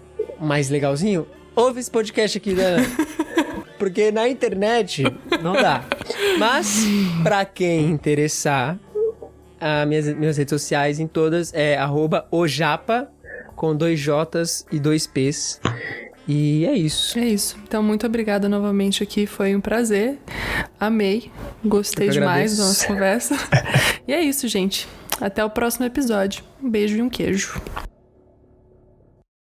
Mais legalzinho? Ouve esse podcast aqui, né? Porque na internet não dá. Mas, pra quem interessar, minhas redes sociais em todas é @ojapa, com 2 J's e 2 P's. E é isso. É isso. Então, muito obrigada novamente aqui. Foi um prazer. Amei. Gostei demais da nossa conversa. E é isso, gente. Até o próximo episódio. Um beijo e um queijo.